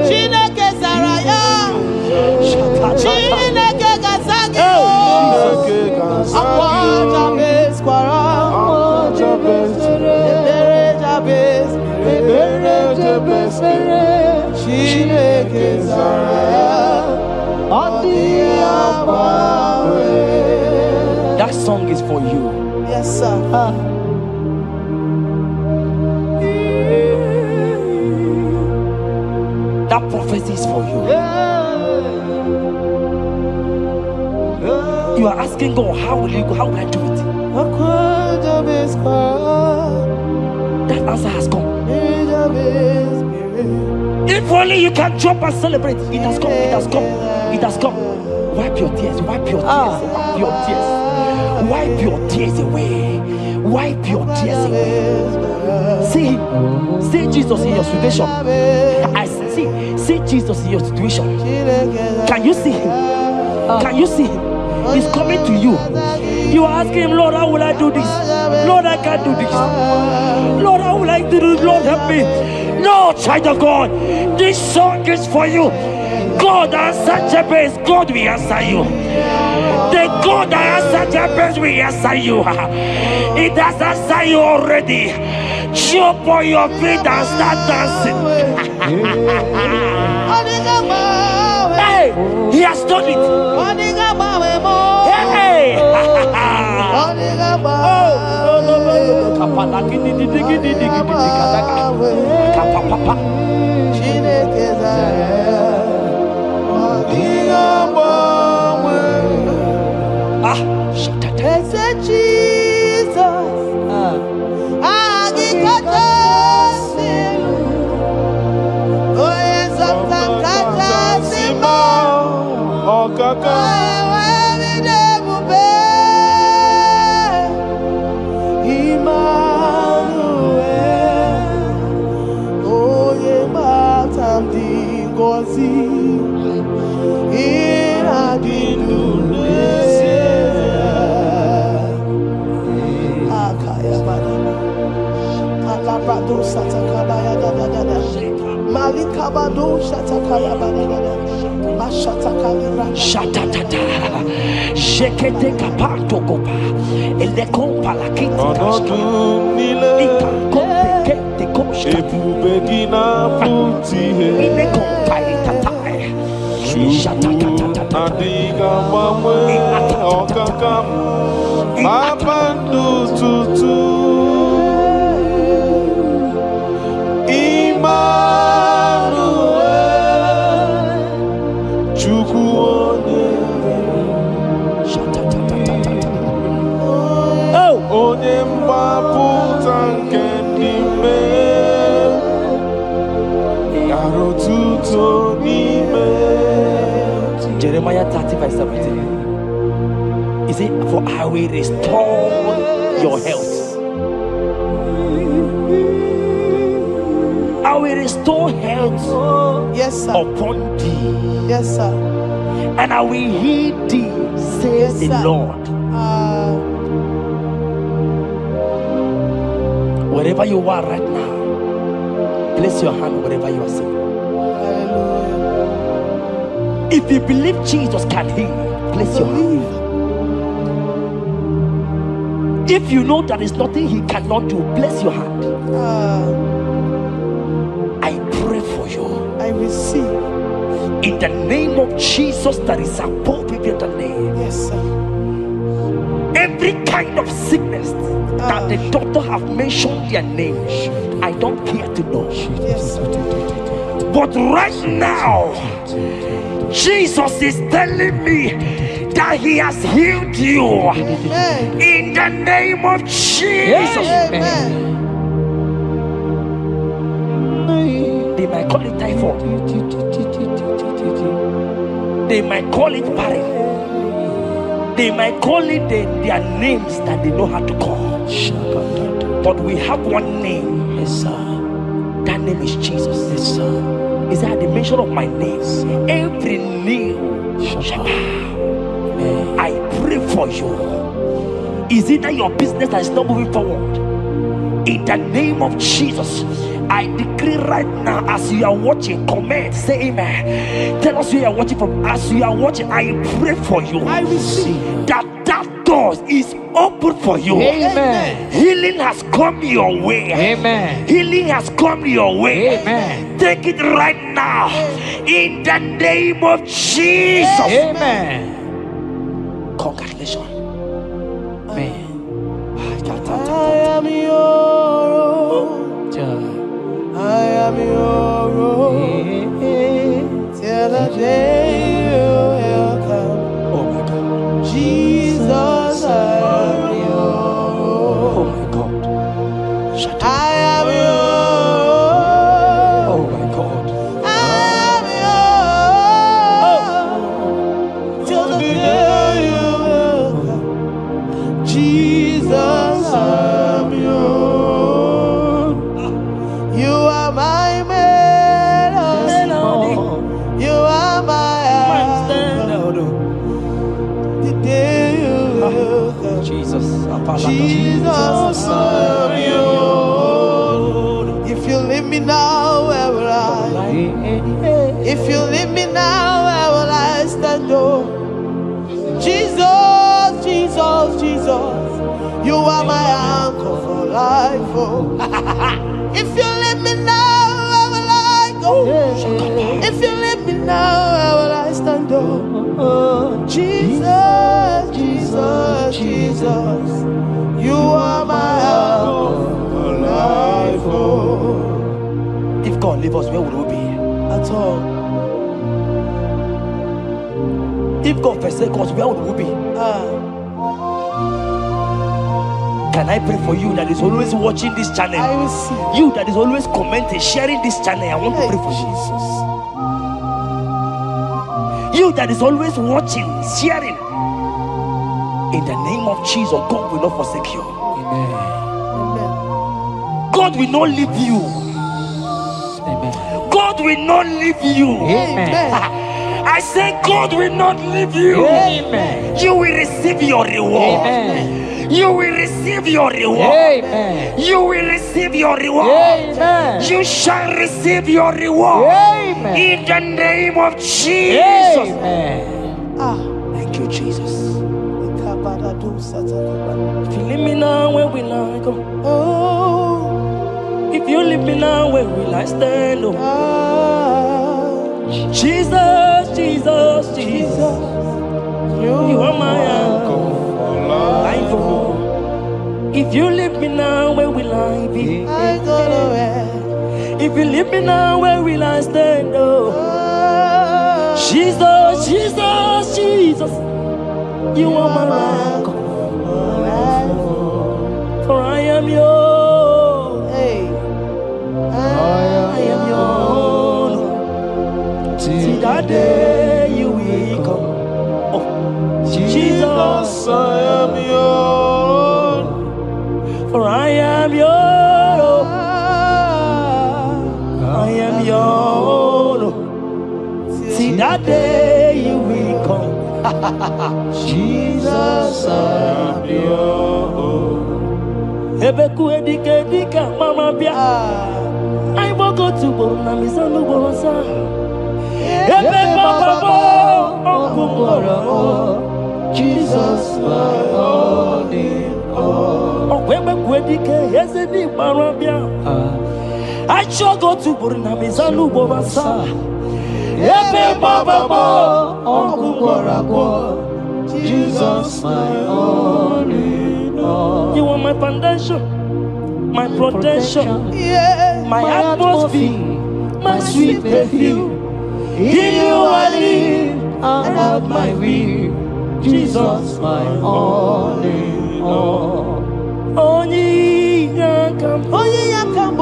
Chineke Zaraya. Chineke Gazagi. Akwaja bes kwara. Chineke Zaraya. That song is for you. Yes, sir. That prophecy is for you. You are asking God, how will you go? How will I do it? That answer has come. If only you can jump and celebrate. It has come. It has come. It has come. Wipe your tears. Wipe your tears. Wipe your tears. Wipe your tears away. Wipe your tears away. See Jesus in your situation. I see Jesus in your situation. Can you see him? Can you see him? He's coming to you. You are asking him, Lord, how will I do this? Lord, I can't do this. Lord, how will I do this? Lord, help me. No, child of God, this song is for you. God answered Jabez, God will answer you. The God that answered Jabez will answer you. It has answered you already. Jump on your feet and start dancing. Hey, he has done it. Hey. Shatatata, Jekete kapato kopa, ele kompa la kiti kashka, ika kompe kete koshka, ine kompa itatai, shatatata, Jeremiah 30:17. He said, for I will restore your health. I will restore health, yes, sir, upon thee. Yes, sir. And I will heal thee, says the Lord. Wherever you are right now, place your hand wherever you are sitting. If you believe Jesus can heal, place your hand. If you know there is nothing he cannot do, place your hand. I pray for you. I receive. In the name of Jesus that is above every other name. Yes, sir. Every kind of sickness that the doctor have mentioned their name, I don't care to know. Yes, sir. But right now, Jesus is telling me that he has healed you. Amen. In the name of Jesus. Amen. They might call it typhoid. They might call it barren. They might call it their names that they know how to call. But we have one name. Yes, sir. That name is Jesus. Yes, sir. Is that at the mention of my name, every knee shall bow. I pray for you. Is it that your business that is not moving forward? In the name of Jesus, I decree right now, as you are watching, comment, say amen. Tell us where you are watching from. As you are watching, I pray for you. I receive that door is open for you. Amen. Healing has come your way. Amen. Healing has come your way. Amen. Take it right now in the name of Jesus. Amen. Congratulations. Amen. I am your I am your till the day you will come. Oh my God. Jesus, I am your Oh my God. Shut up. I am your Oh my God. I am your till the day you will come. Jesus, I am your you are my melody. You are my anchor. The day you will come. Jesus. Jesus, I am yours. If you leave me now, where will I? If you leave me now, where will I stand? Oh, Jesus, Jesus, Jesus. You are my anchor for life. Oh. If you leave me now, where will I go? If you leave me now, where will I stand? Oh, Jesus, Jesus, Jesus. You are my anchor for life. Oh. If God leave us, where would we be? At all. If God forsake us, where would we be? Can I pray for you that is always watching this channel? I will see. You that is always commenting, sharing this channel. I want to pray for you. You that is always watching, sharing. In the name of Jesus, God will not forsake you. Amen. Amen. God will not leave you. Amen. God will not leave you. Amen. I say God will not leave you. Amen. You will receive your reward. Amen. You will receive your reward. Amen. You will receive your reward. Amen. You shall receive your reward. Amen. In the name of Jesus. Amen. Thank you, Jesus. If you leave me now, where will I go? Oh, if you leave me now, where will I stand? Oh. Jesus, Jesus, Jesus. You are my anchor. Life, oh. If you leave me now, where will I be? I go nowhere. If you leave me now, where will I stand? Oh. Jesus, Jesus, Jesus. You are my anchor. For I am yours. Hey, I am yours. See that day you will come. Oh, Jesus, I am yours. for I am yours. I am yours. See that day you will come. Jesus, I am yours. Ebeku edika mama bia. I won't go to Borna Misanu Boronsa. Ebe Baba Jesus, my all in all. Oh, Ebeku edike Yezedi Marabia. I shall go to Borna Misanu Boronsa. Ebe Baba Jesus, my all in all. You are my foundation, my protection, Yeah, my atmosphere, my sweet perfume. In you I live and have my will. Jesus, my all in all. Onyi yakam, onyi yakam,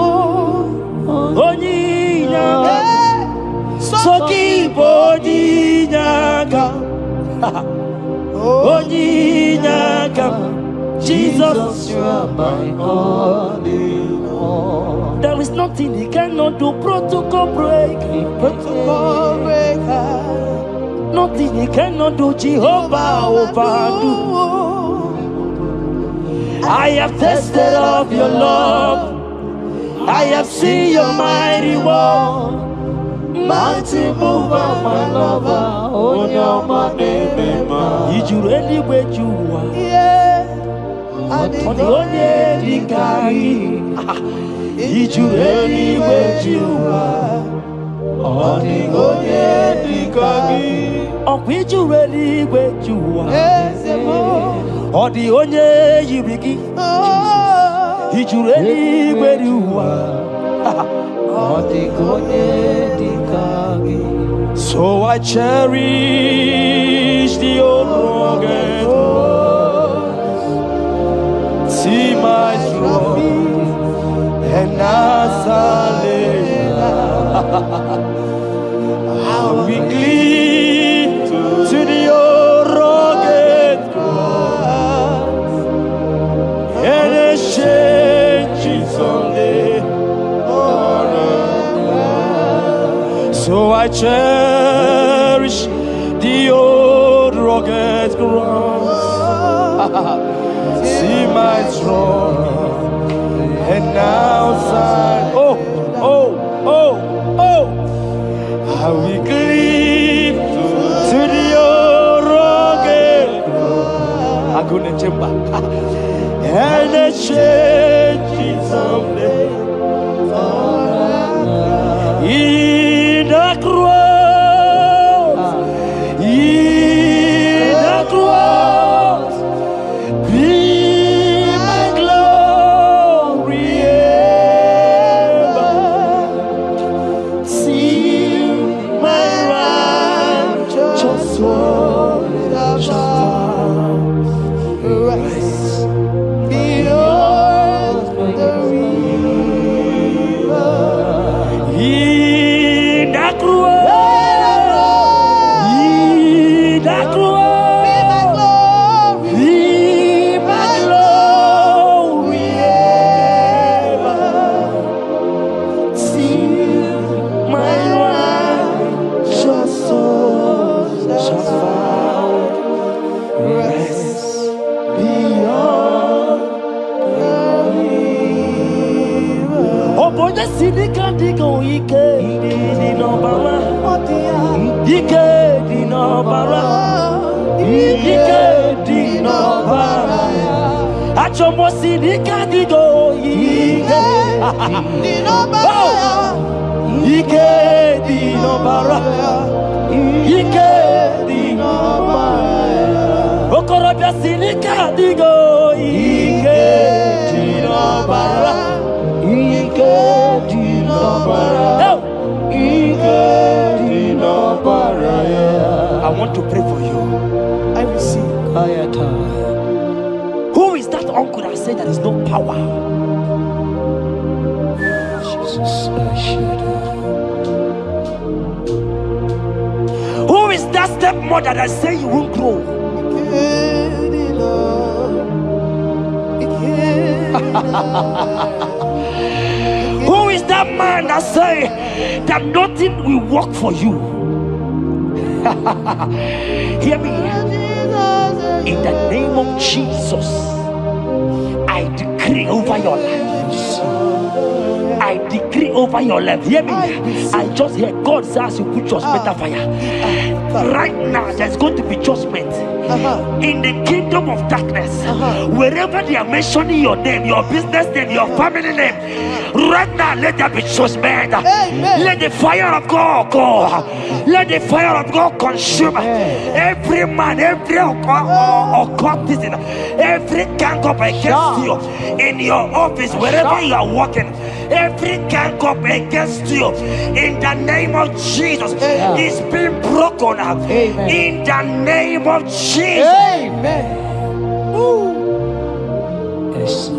soki bodi yakam, onyi yakam. Jesus, you are my all in all. there is nothing he cannot do. Protocol break, Protocol breaker. nothing he cannot do. Jehovah overdo. I have tasted of your love. I have seen your mighty work, mighty mover, my lover. Oh, your name, did you really wait you are? Yeah. On the only Dikari, did you really wait you are? On the only Dikari, oh, did you really wait you are? On the only you begin, did you really wait you are? So I cherish the old rugged road. See my trophy and as I lay I will cling to the old rugged cross and exchange it someday. So I cherish the old rugged cross. See my throne, and now oh, I will cleave to the old rugged cross. I couldn't chamber, and I change it someday. In the cross, be my glory ever. See my righteous soul rise beyond the river. In the cross, be my glory ever. See my righteous soul shall find rest beyond the river. Oh, boy, the city can't go. Ike di no bara. Ike di no bara. Ike di no bara. Achomo city can't go. Ike di no bara. Ike di no bara. Ike di no bara. Okorobia city can't go. Ike di no bara. Ike di no bara. I want to pray for you. I receive. Who is that uncle that said there is no power? Jesus, who is that stepmother that said you won't grow? Who is that man that say that nothing will work for you? Hear me. In the name of Jesus, I decree over your lives. I decree over your life. Hear me. I just hear God says you put your better fire. Right now, there's going to be judgment in the kingdom of darkness. Wherever they are mentioning your name, your business name, your family name, right now, let there be judgment. Let the fire of God go. Let the fire of God consume every man, every occultism, every gang up against you in your office, wherever you are working. Every gang up against you in the name of Jesus is being broken up. In the name of Jesus. Amen. Yes.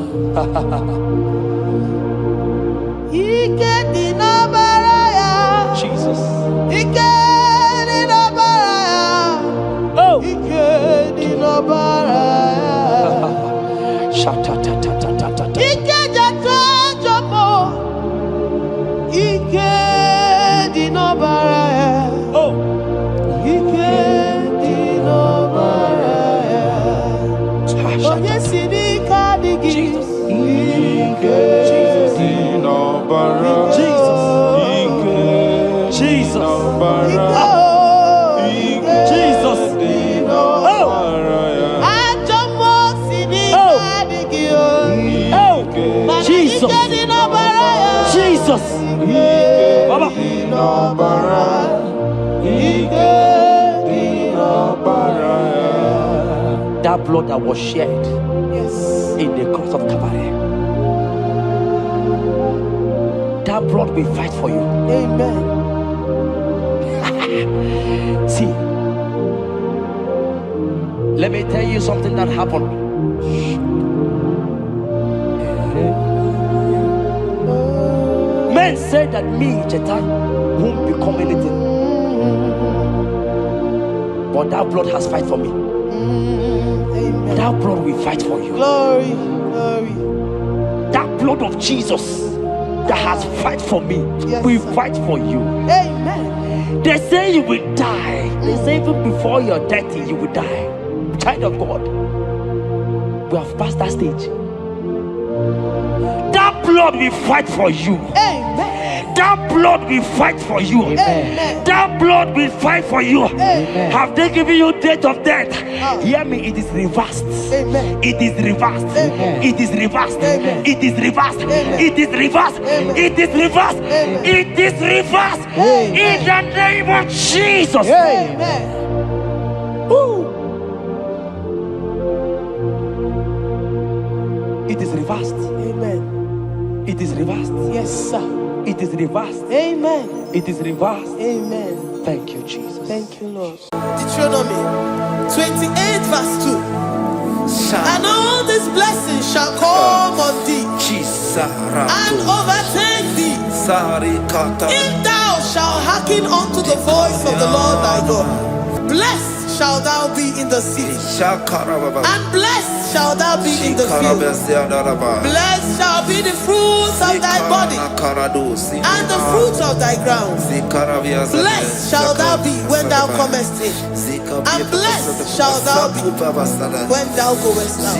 Jesus. Oh. Jesus. Jesus. Jesus. Jesus. Jesus. Baba. That blood that was shed in the cross of Calvary, that blood will fight for you. Amen. See, let me tell you something that happened. Men say that me, Jetta, won't become anything, but that blood has fight for me. Amen. That blood will fight for you. Glory, glory. That blood of Jesus that has fight for me will fight for you. Amen. They say you will die. They say even before you're 30, you will die. Child of God, we have passed that stage. That blood will fight for you. Amen. That blood will fight for you. Amen. That blood will fight for you. Amen. Have they given you date of death? Hear me, it is reversed. Amen. It is reversed. Amen. It is reversed. Amen. It is reversed. Amen. It is reversed. Amen. It is reversed. Amen. It is reversed. Amen. In the name of Jesus. Amen. Ooh. It is reversed. Amen. It is reversed. Yes, sir. It is reversed. Amen. It is reversed. Amen. Thank you, Jesus. Thank you, Lord. Deuteronomy 28 verse 2. And all these blessings shall come on thee and overtake thee if thou shalt hearken unto the voice of the Lord thy God. Blessed shalt thou be in the city, and blessed shalt thou be in the field. Blessed shall be the fruit of thy body, and the fruit of thy ground. Blessed shalt thou be when thou comest in, and blessed shalt thou be when thou goest out.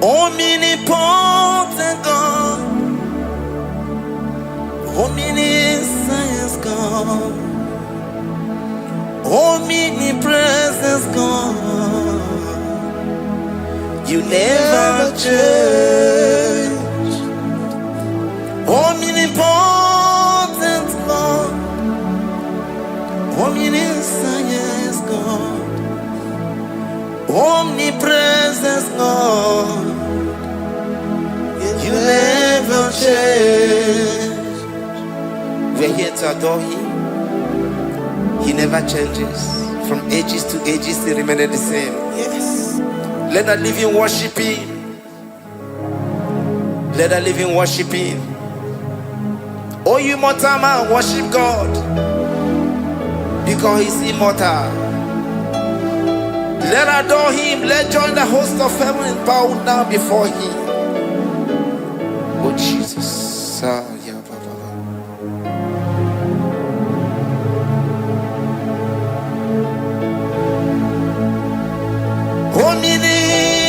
Omnipotent God, omniscience God, omnipresence God, you never change. Omnipotent God, omniscience God, omnipresence God, you never change. We're here to adore Him. He never changes. From ages to ages, He remains the same. Yes. Let that living worship Him. Let that living worship Him. Oh, you mortal man, worship God, because He's immortal. Let adore Him. Let join the host of heaven and bow down before Him. Oh Jesus, yeah, Baba.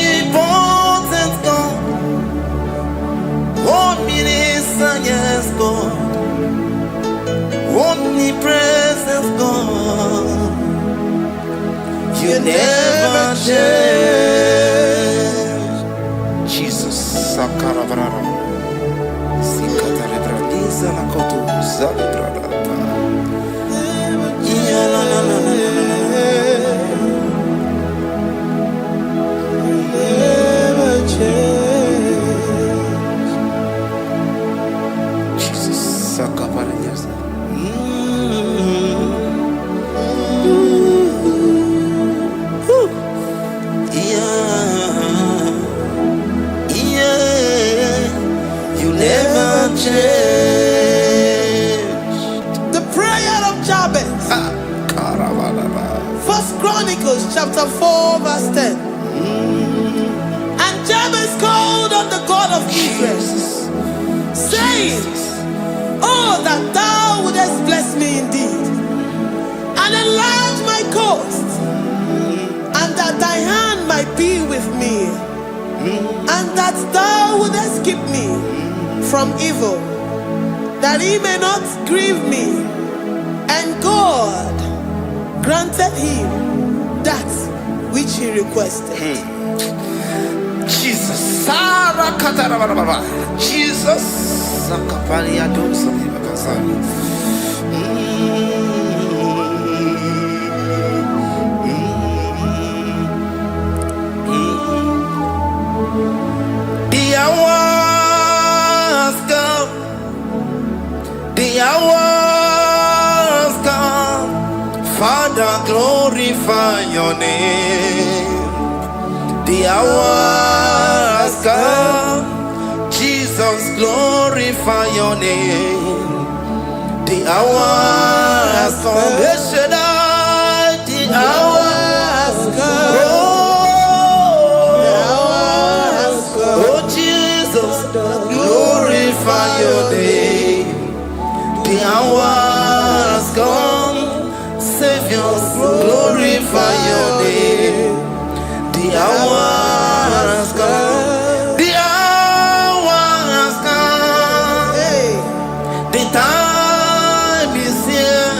Omnipotent God, omniscience God, omnipresence God, you never change. Jesus, Sakarabrara. First Chronicles chapter 4 verse 10. And Jabez called on the God of Israel, saying, oh, that thou wouldest bless me indeed, and enlarge my coast, and that thy hand might be with me, and that thou wouldest keep me from evil, that he may not grieve me. And God granted him that which he requested. Jesus. Jesus. The hours come. The hours come. Father, glorify your name. The hours come. Jesus, glorify your name. The hours come. The hours come. Oh, Jesus, glorify your name. The hours come. Savior, glorify your name. The hours come. The hours come. The time is here.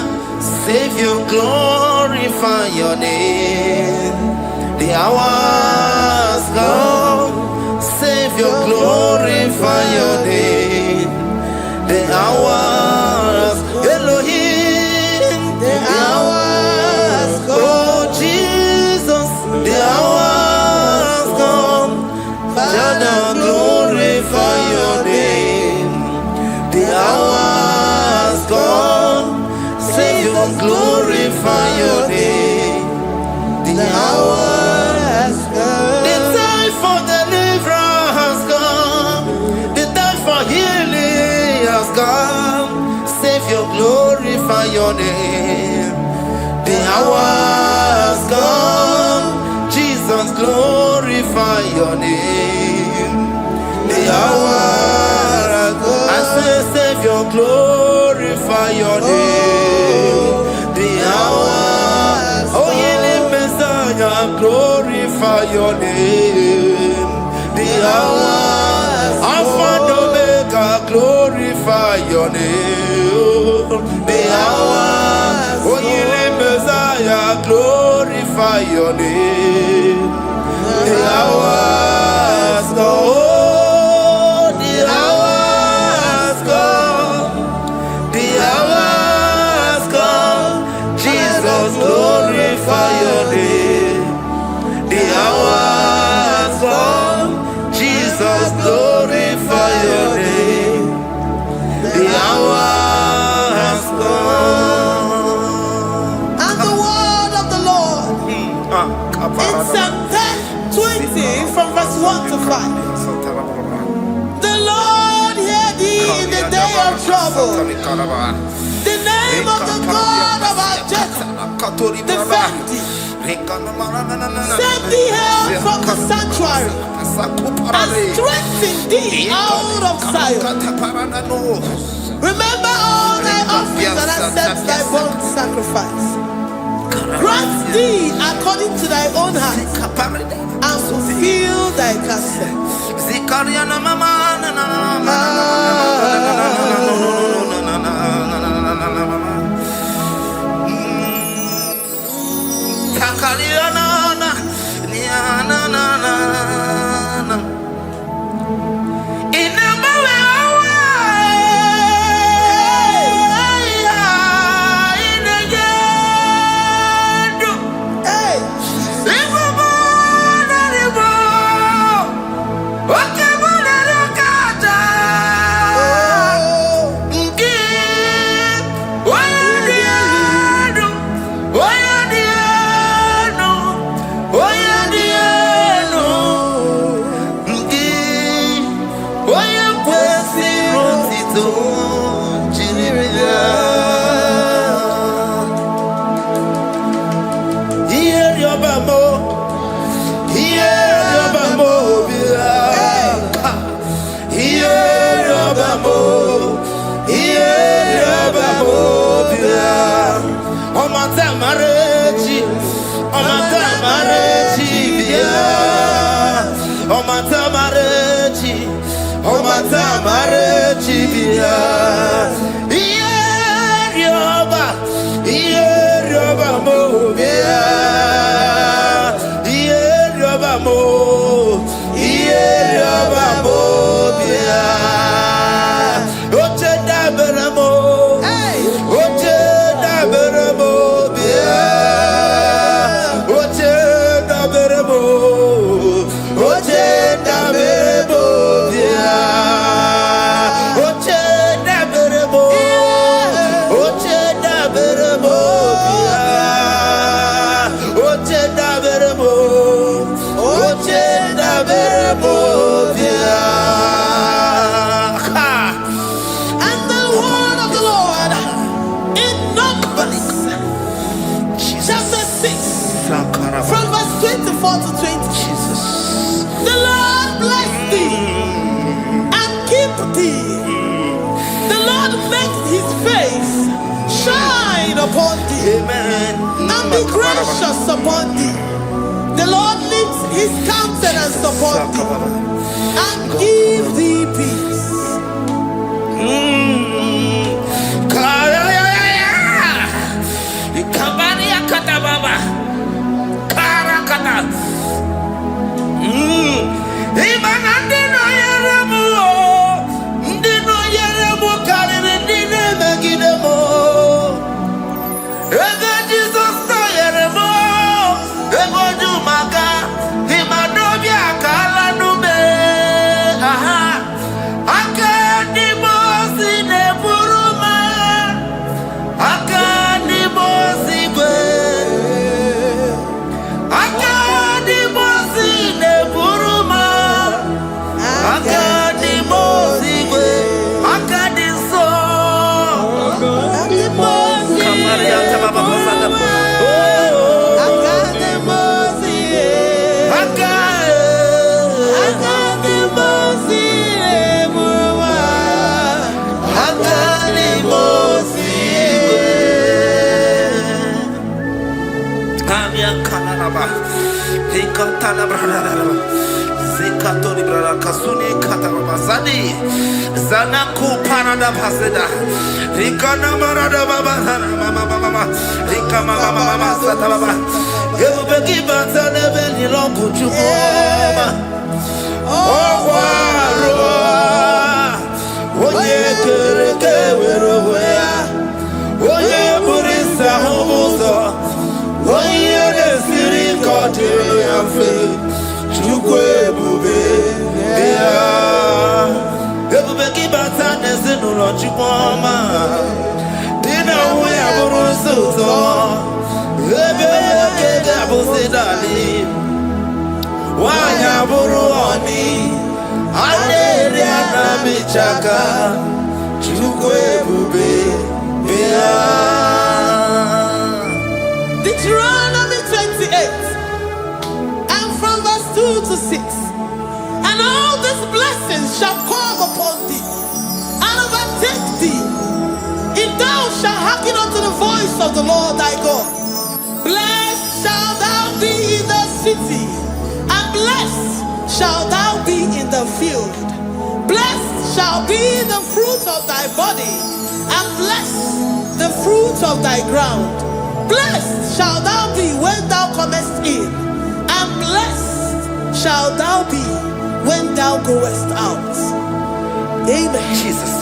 Savior, glorify your name. The hours come. Savior, glorify your name. The hours, Elohim. The hours come. Oh Jesus, the hours come. Father, glorify your name. The hours come. Savior, glorify your name. The hours come. The time for deliverance has come. The time for healing has come. Savior, glorify your name. hour has come. Jesus, glorify your name. The hour has come. I say, Savior, glorify your name. The hour, oh, ye Messiah, glorify your name. The hour, Alpha and Omega, glorify your name. The hour, oh, ye Messiah, glorify your name. The hour has come. The hour has come. The hour has come. Jesus, glorify your name. The hour has come. Jesus, glorify your name. The hour has come. And the word of the Lord in Psalm 20 from verse 1 to 5. The Lord hear thee in the day of trouble. The name of the God of our Jacob defend thee. Send thee help from the sanctuary and strengthen thee out of Zion. Remember all thy offerings and accept thy burnt sacrifice. Grant thee according to thy own heart and fulfill thy counsel. Upon thee, amen, and be gracious upon thee. The Lord lifts his countenance upon thee and give thee peace. I can't Zekatori brala kasuni kataba zani zanaku parada paseda rikana marada baba mama rikama mama sata baba yebeki batane beni longu chukoma okwaro oye kereke weroya oye burisa homuzo oye desiri kotiro yafe chukwe bube ya ebube kibata nezinulo chukwoma dina uya burusuzo ebe kege abusidali wanya buru oni aneri anamichaka chukwe bube ya Deuteronomy 28 and from verse 2 to 6. And all these blessings shall come upon thee and overtake thee if thou shalt hearken unto the voice of the Lord thy God. Blessed shalt thou be in the city, and blessed shalt thou be in the field. Blessed shall be the fruit of thy body, and blessed the fruit of thy ground. Blessed shalt thou be when thou comest in, and blessed shalt thou be when thou goest out. Amen. Jesus.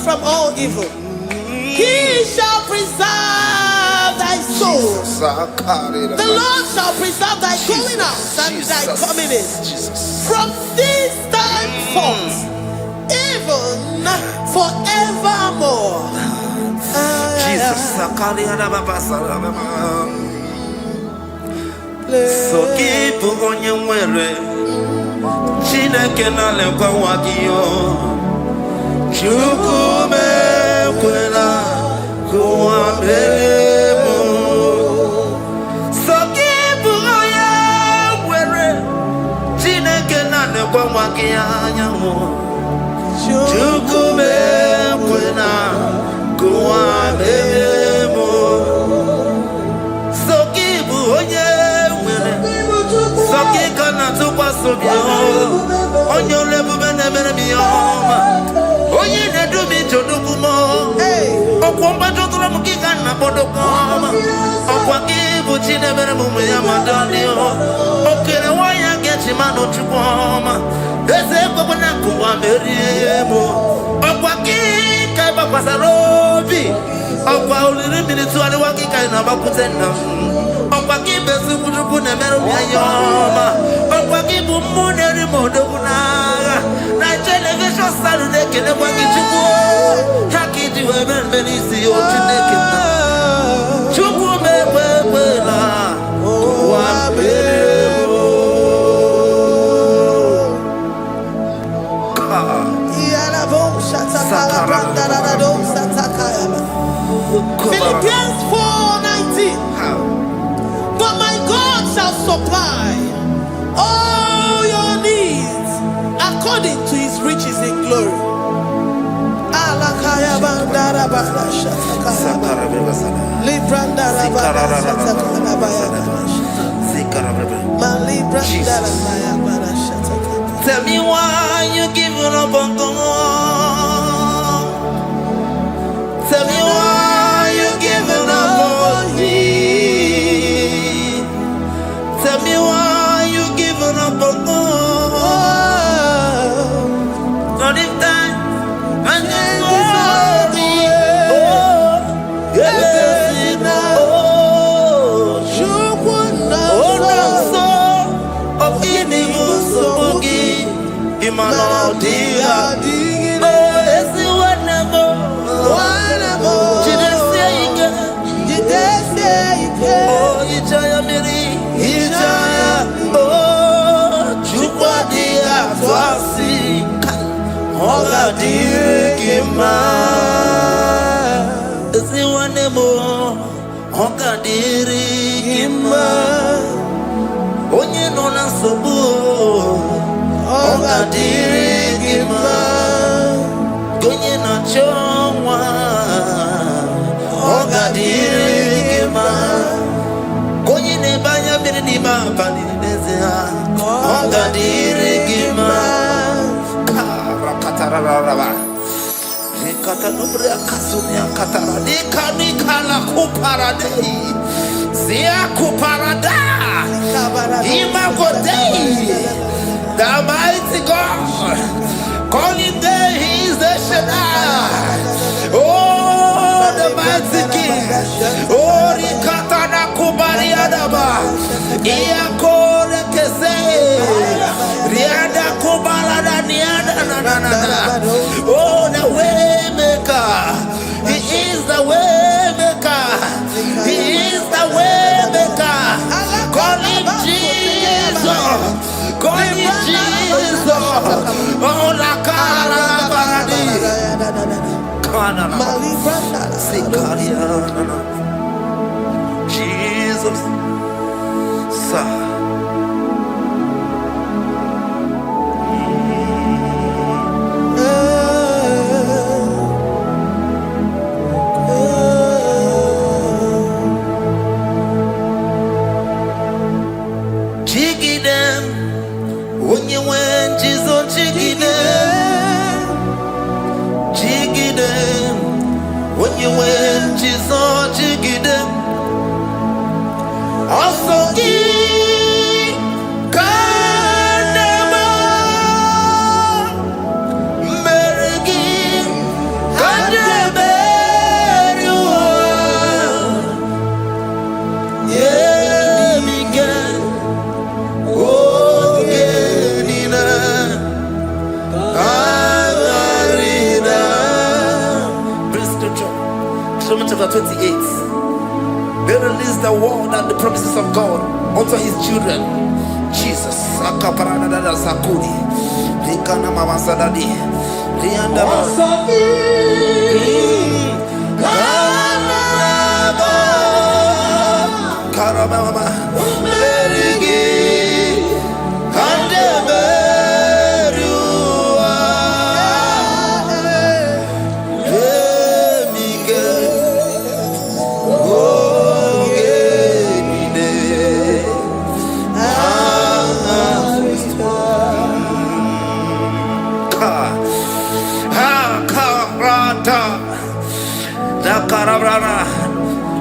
From all evil, he shall preserve thy soul. The Lord shall preserve thy going out and thy coming in from this time forth, even forevermore. Jesus, so keep on your way. Chineke na lekwa wakio. Chukume kwela kuambemo Sokibu oya were Chineke na nekwa wakia nyamo Chukume kwela kuambemo Sokibu oya were Sokika na tukwa sobio Onyo lebu bene bene biyoma Oye ne do mi jodugumo. Okwomba jodura mukika na bodokoma. Okwa Puchine Beremumu Yamadani. Okay, why I get him out of Chupoma? There's a Bobonaku, I'm very able. Okwaki, Kaiba Pasarobi. Okwa only minutes to Waki Kaina Bakutena. Okwaki Besuku Nemeroma. Okwaki Bumuneri Modona. Nigeria Saturday, can I walk into war? Haki to heaven, Benisi, or Chinekina. Chubu Mebela. Oh, Philippians 4:19. But my God shall supply all your needs according to his riches in glory. Tell me why you giving up on God. Tell me why you giving up on me. Tell me why you giving up on God. Not if time and then glory. Oh, yes, oh, of Inimusugi, Imanodia. Oga dirigima, si wanemo. Oga dirigima, onye nona sobu. Oga dirigima, onye na chomwa. Oga dirigima, onye ne banya birinima pani nezea. Oga dirigima. Katanubria Kasunia Katara, Nikala Kuparadei, Zia Kuparada, Imagodei, the mighty God, calling there, he is the Shaddai, oh, the mighty King, oh, Rikatana Kubariadaba, Iakore Kese, Riada Kubalada Niada, oh, the way maker, he is the way maker, he is the way maker. Call him Jesus, call him Jesus. Oh, la cara baradi, kana sikaria, Jesus, sa. When you went, Jesus, jigide. Also, Kanema, Merigi, Kanema, yeah, Miguel, oh, Genina, Agarina. Chapter 28. They released the word and the promises of God unto his children. Jesus. Akaparada Sakudi. Rikana Mama Sadadi. Rianda Karabama. Merigi.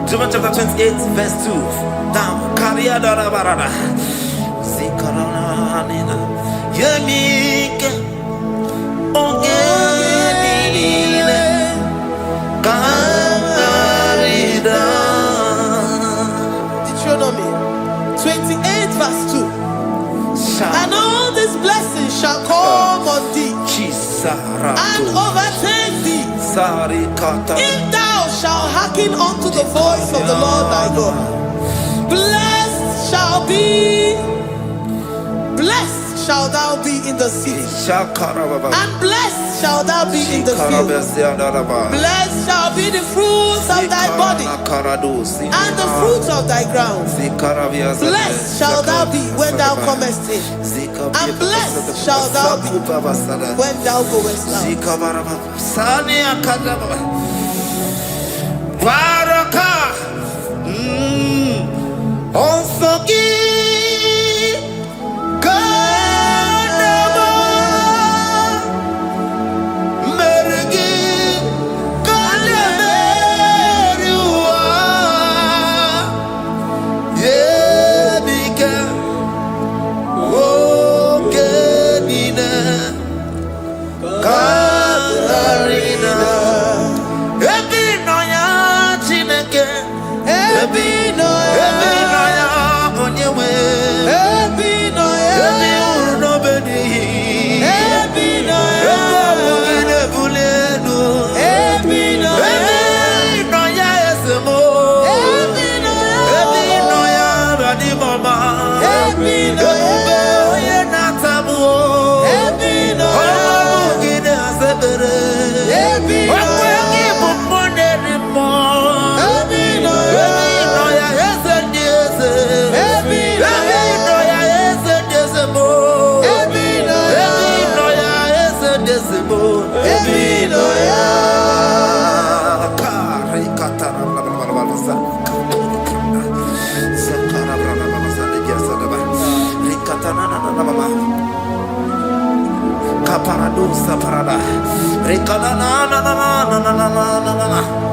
Deuteronomy chapter 28, verse 2. Down. Karia dara barada. Zikarana nina. Yemike. Ongenine. Kangarida. Deuteronomy 28, verse 2. And all these blessings shall come on thee and overtake thee if thou shalt hearken unto the voice of the Lord thy God. Blessed shall thou be in the city, and blessed shall thou be in the field. Blessed shall be the fruits of thy body and the fruits of thy ground. Blessed shall thou be when thou comest in, and blessed shall thou be when thou goest out.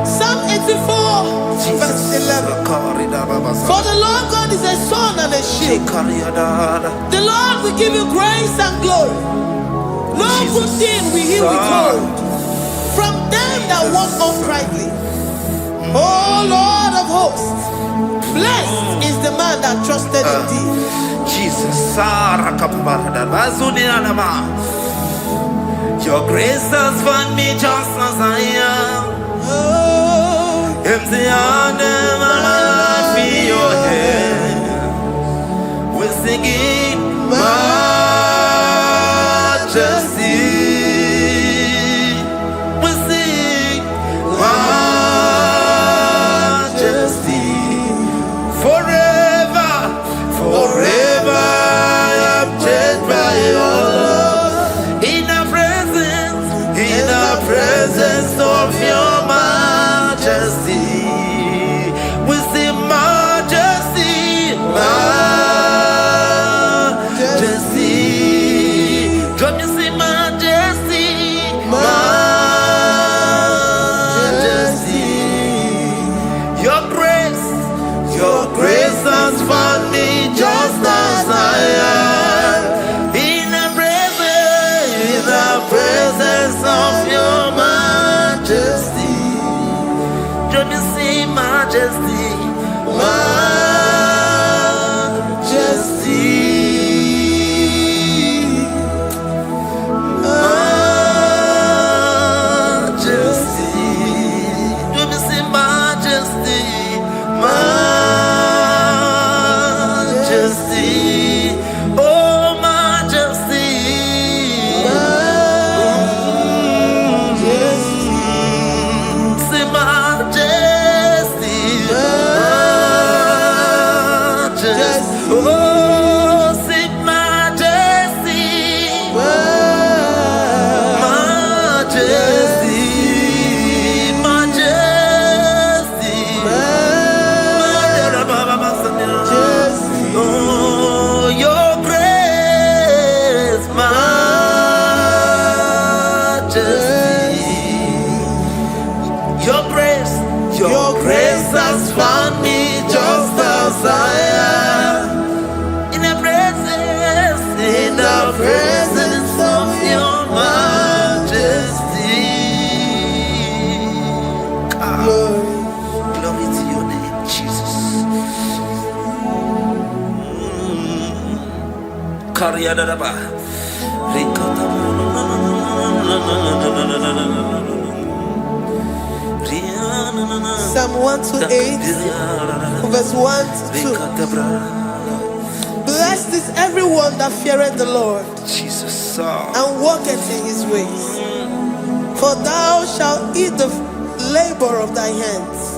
Psalm 84, verse 11. For the Lord God is a sun and a shield. The Lord will give you grace and glory. No good thing will he withhold from them that walk uprightly. O Lord of hosts, blessed is the man that trusted in thee. Jesus, your grace has found me just as I am. Empty handed, I feel your hand. We're singing majesty. We sing majesty. Forever, forever, I'm changed by your love. In the presence of your majesty, we see majesty, majesty. Don't you see majesty, majesty? Your grace has found me just as I am. In the presence of your majesty, don't you see majesty, majesty, majesty, don't you see majesty, majesty, oh majesty. grace has found me just as I am. In the presence of your majesty. Glory to your name, Jesus. Psalm 128, verse 1 to 2. Blessed is everyone that feareth the Lord, Jesus, and walketh in his ways. For thou shalt eat the labor of thy hands.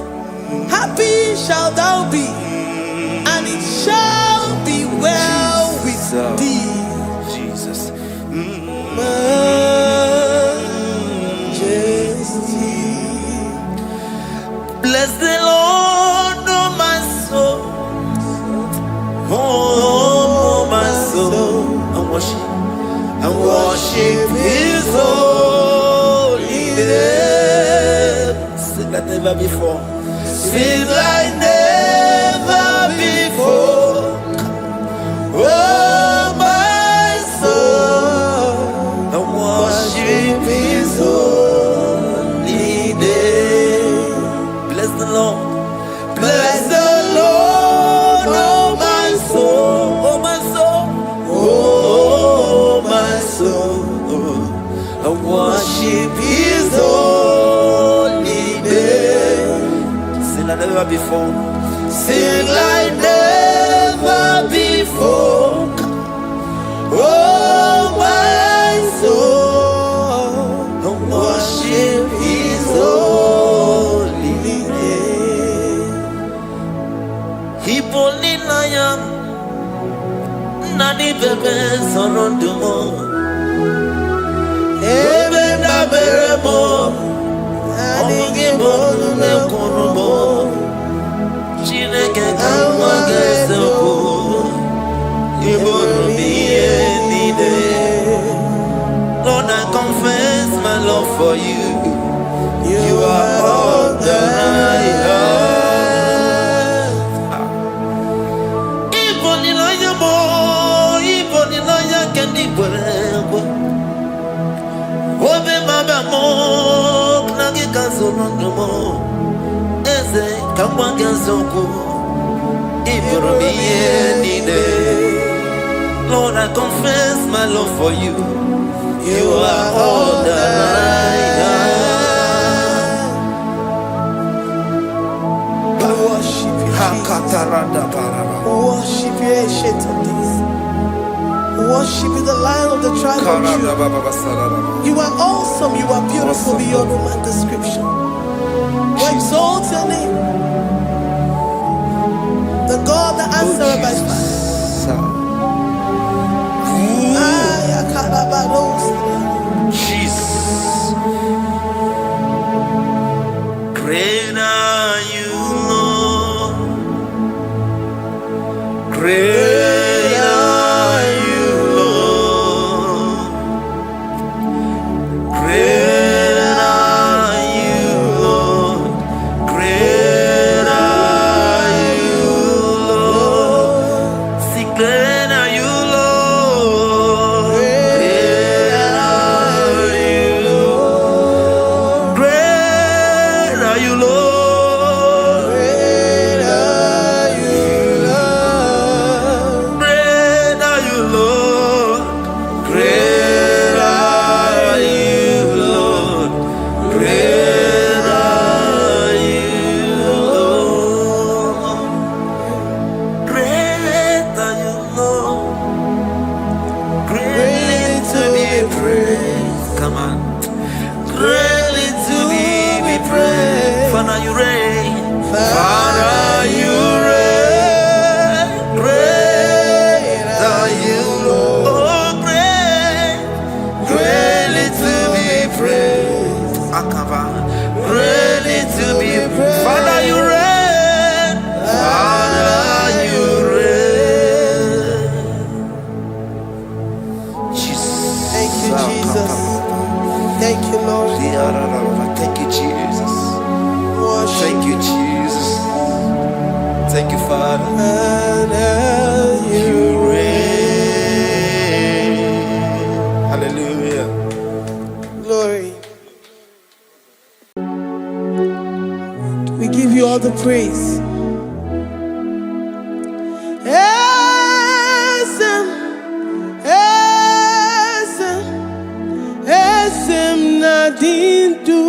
Happy shalt thou be, and it shall be well with thee. Jesus. Majesty. Bless the Lord, oh my soul. Oh, my soul. And worship his holy name. Sing like never before. Sing like never before. Oh, my soul. And worship his holy name. Bless the Lord. Bless the Lord, oh my soul, oh my soul, oh my soul. I worship his holy name. Sing like never before. Sing like never before. Oh my soul, I worship his holy name. Hipoli nayam nani bebe sorondumo ebe na beremo omugi bolu ne kurumo Chineke kama gesoko ibonu miye nide. Lord, I confess my love for you. You are all that I have. Even in your boy, even in your candy, whatever. Obe mama mo, nagi kazono mo. Eze kama gazoko, ibonu miye nide. Lord, I confess my love for you. You are all that I have. Worship you, Jesus. Worship you, Ancient of Days. Worship you, the Lion of the tribe of Judah. You are awesome. You are beautiful beyond human description. We exalt your name, the God that answered by fire. Jesus. Great are you, Lord. Great are you, Lord. Great are you, Lord. Great are you, Lord. Sing great are you, Lord. Great are you, Lord. Great are you, Lord. Great are you, Lord. all the praise. Esem nadindu.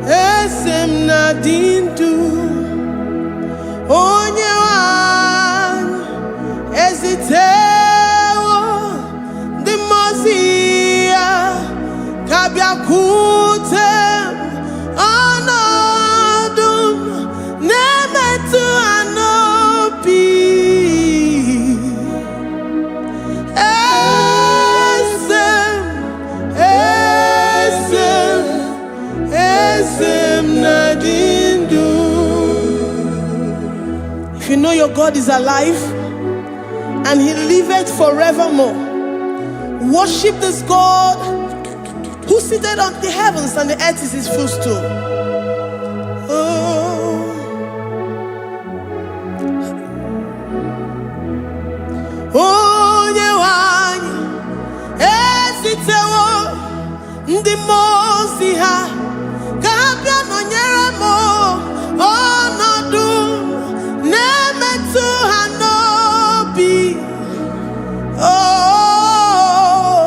Esem nadindu. Onye wan ezitewo di mozia kabia kutem anadum nemetu anopi. Esem nadindu. If you know your God is alive and he liveth forevermore, worship this God who seated on the heavens and the earth is his footstool. Oh. Onye wanyi esitewo ndi mozi ha kabia nonyere mo onodu nemetu hanobi. Oh,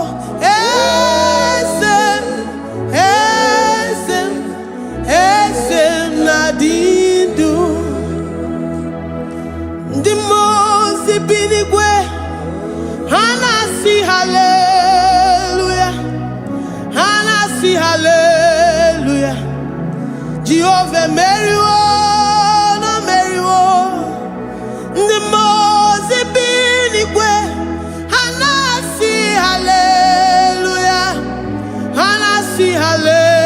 esem nadindu. Ndi mozi binigwe hanasi hallelujah, hanasi hallelujah. Jehovah meriwo no meriwo. Ndi mozi binigwe hanasi hallelujah, hanasi hallelujah.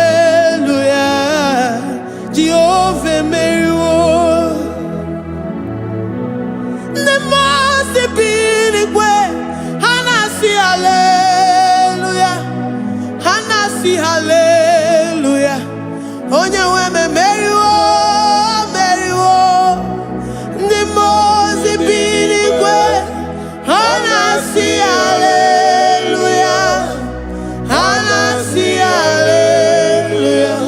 Jehovah meriwo. Ndi mozi binigwe hanasi hallelujah, hanasi hallelujah. Onye weme meriwo, meriwo. Ndi mozi binigwe hanasi hallelujah, hanasi hallelujah.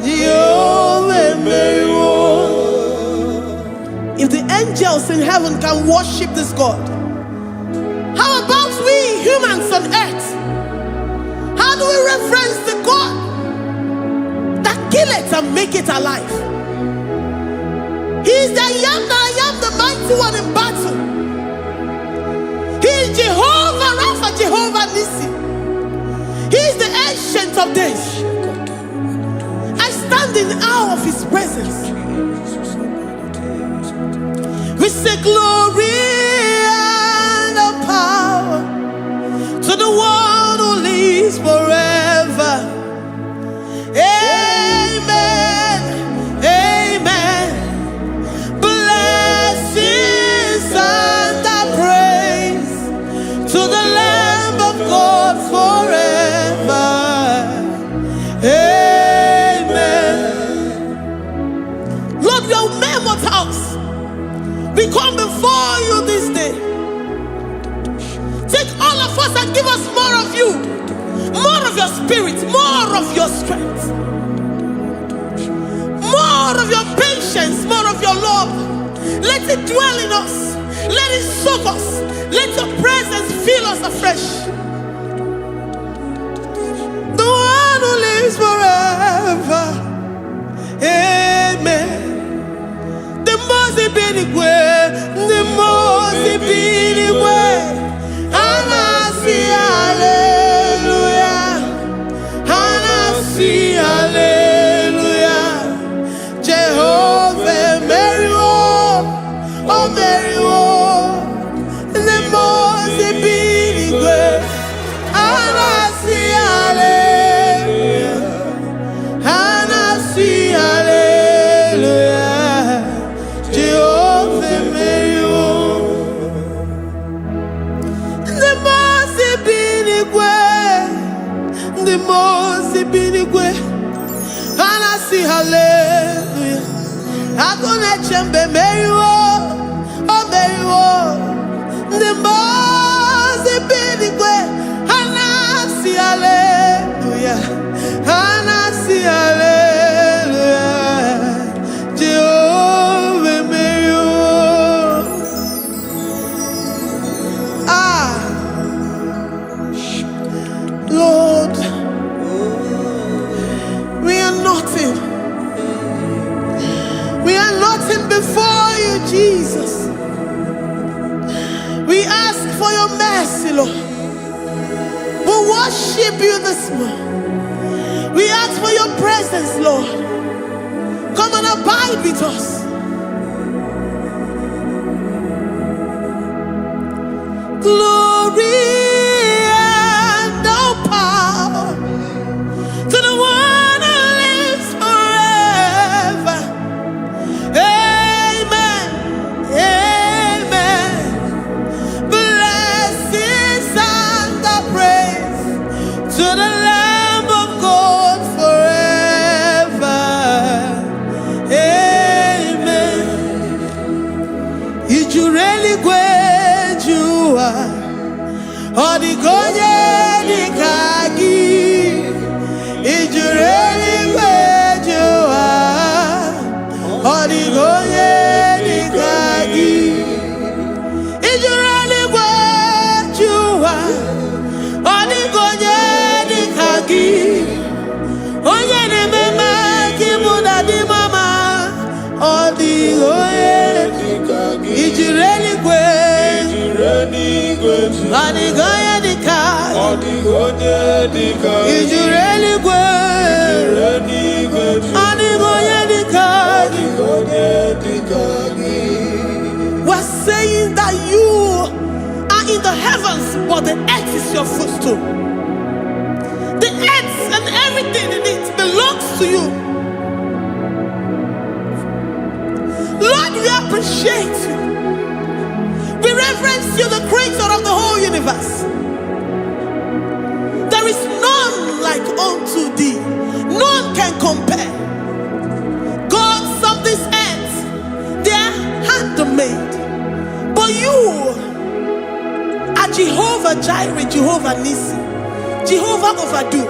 Jehovah meriwo. If the angels in heaven can worship this God, how about we humans on earth? How do we reference the God that kill it and make it alive? He is the I am, the mighty one in battle. He is Jehovah Rapha, Jehovah Nissi. He is the ancient of days. I stand in awe of his presence. We say glory and the power to the one who lives forever. Amen, amen. Blessings and the praise to the Lamb of God forever. Amen. Lord, your mammoth house, we come before you this day. Take all of us and give us more of you, more of your spirit, more of your strength, more of your patience, more of your love. Let it dwell in us. Let it soak us. Let your presence fill us afresh. The one who lives forever. Amen. The most binigwe, the most binigwe. Hanasi hallelujah, hanasi hallelujah. Jehovah meriwo, oh meriwo. The most binigwe, hanasi hallelujah, hanasi hallelujah. Jehovah meriwo. The most binigwe, the most binigwe. Hanasi hallelujah. Agone chembe meriwo, oh meriwo. The most binigwe, hanasi Jesus. We ask for your mercy, Lord. We worship you this morning. We ask for your presence, Lord. Come and abide with us. Glory and all power to the one who lives forever. Amen. Amen. Blessings and the praise to the Lamb of God forever. Amen. Did you really go? Odigonye dikagi, ijureli kwejuwa. Odigonye dikagi, ijureli kwejuwa. Odigonye dikagi, onye ne mema kimuda di mama. Odigonye dikagi, ijureli kwejuwa. Odigonye dikagi, ijureli kwejuwa. Odigonye dikagi. We're saying that you are in the heavens, but the earth is your footstool. The earth and everything in it belongs to you. Lord, we appreciate you. We reverence you, the creator of the whole universe. There is none like unto thee. None can compare. Gods of this earth, they are handmade. But you are Jehovah Jireh, Jehovah Nissi, Jehovah Overdo.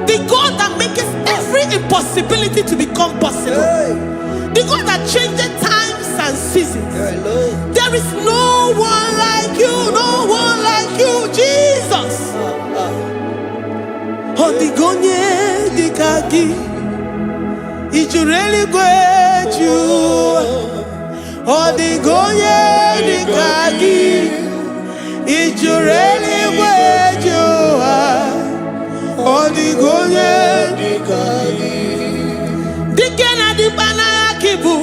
The God that makes every impossibility to become possible. The God that changes times and seasons. There is no one like you, no one like you, Jesus. Odigonye dikagi, ijureli kwejuwa. Odigonye dikagi, ijureli kwejuwa. Odigonye dikagi. Dikena dipana kibu,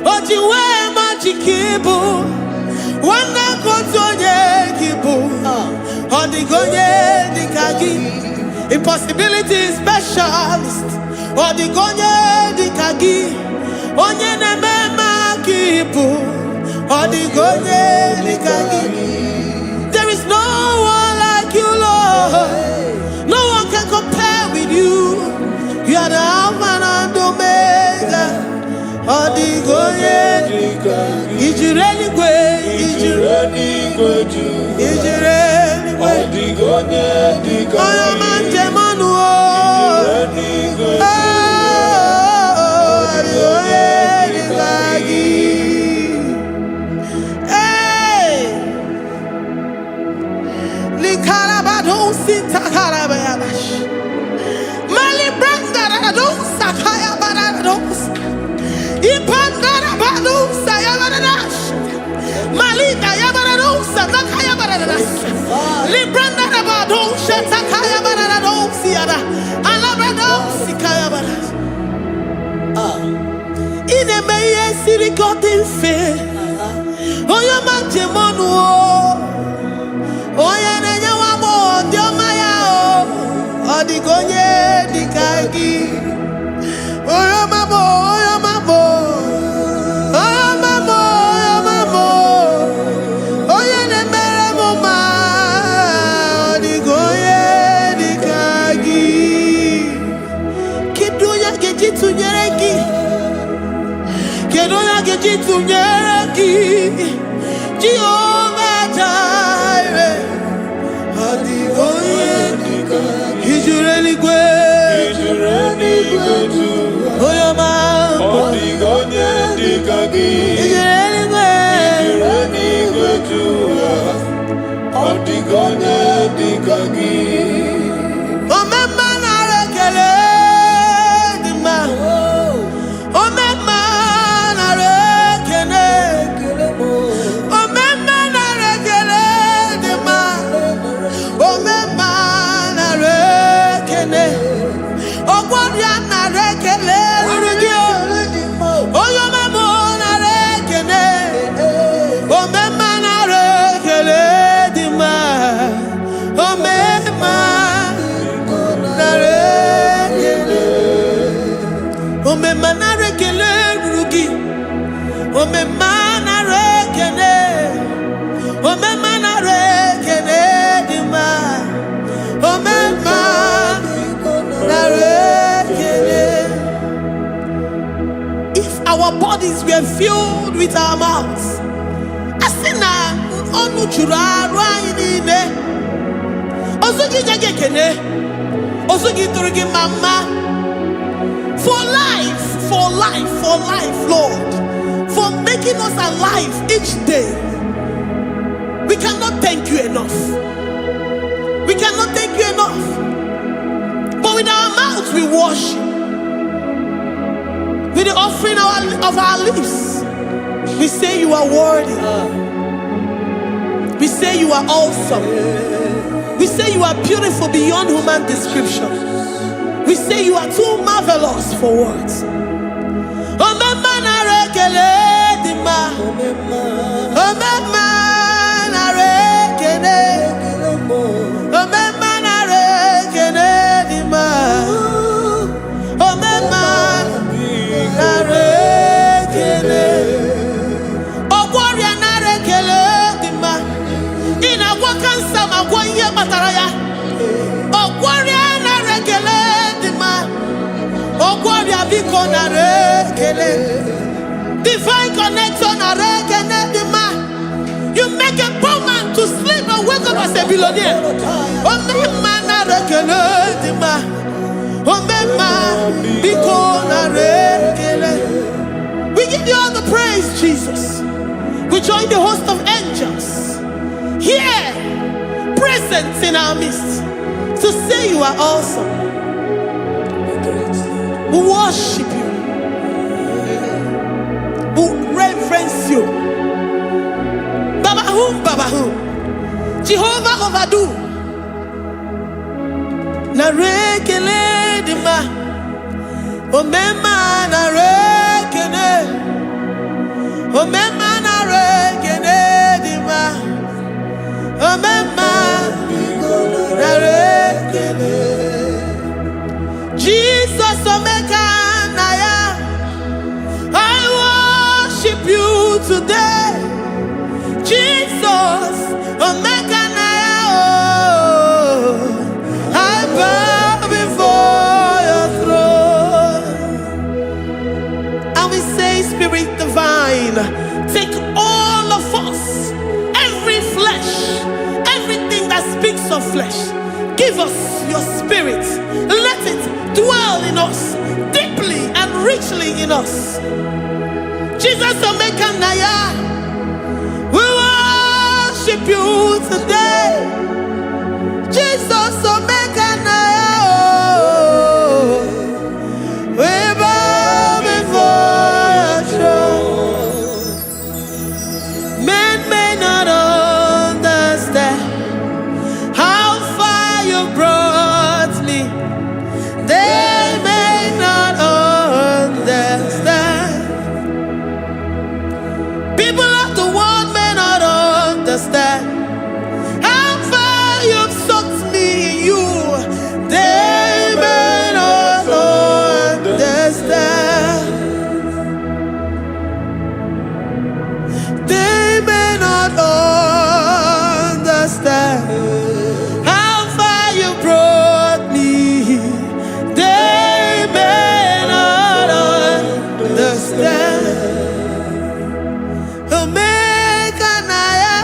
ojiwe majikibu. Wana kotonye kibu, odigonye dikagi. Impossibility specialist, odigonye dikagi. Onye nemema kibu, odigonye dikagi. There is no one like you, Lord. No one can compare with you. You are the Alpha and Omega. Odigonye dikagi. Ijureli kwe, ijureli kwe. Odigonye dikagi. Oyo manje manu o. Odigonye dikagi. Hey. Likarabado sitakarabayabash. Malibranda radosa kaya baradosa. Ipandarabado sayabaradosh. Malika yabaradosa takaya baradosa. Libranda rabado shatakaya baradosa yada. Alabradosi kaya baradosa. Ine meye sirikotin fe. Oya manjemonu o. Oya nenya wamo diomaya o. Odigonye dikagi. Oya mamo, oya mamo. Oya mamo, oya mamo. Oya nemere moma. Odigonye dikagi. Kidunya gejitu nyereki. Kidunya gejitu nyereki. Jehovah Jireh. Odigonye dikagi. Ijureli kwe. Oya mamo. Odigonye dikagi. Ijureli kwe. Odigonye dikagi. Omema na rekele dima. Omema na rekele. If our bodies were filled with our mouths, asina onu chura rainine osugi jagekene osugi turugi mama for life, Lord, for making us alive each day. We cannot thank you enough. We cannot thank you enough. But with our mouths we worship. With the offering of our lips, we say you are worthy. We say you are awesome. We say you are beautiful beyond human description. We say you are too marvelous for words. Divine connection. You make a poor man to sleep and wake up as a billionaire. We give you all the praise, Jesus. We join the host of angels here, present in our midst, to say you are awesome. We worship you. We reverence you. Babahum. Jehovah overdo. Narekele dima. Omema narekele. Omema narekele dima. Omema narekele. Jesus omeka naya. I worship you today. Jesus, omeka naya. I bow before your throne. And we say, Spirit divine, take all of us, every flesh, everything that speaks of flesh. Give us your spirit. Let it dwell in us, deeply and richly in us. Jesus, omeka naya. We worship you today. Jesus, omeka naya. We bow before your throne. Men may not understand how far you brought me. They may not understand. People of the world may not understand how far you've sucked me in you. They may not understand. They may not understand how far you brought me. They may not understand. Omeka naya,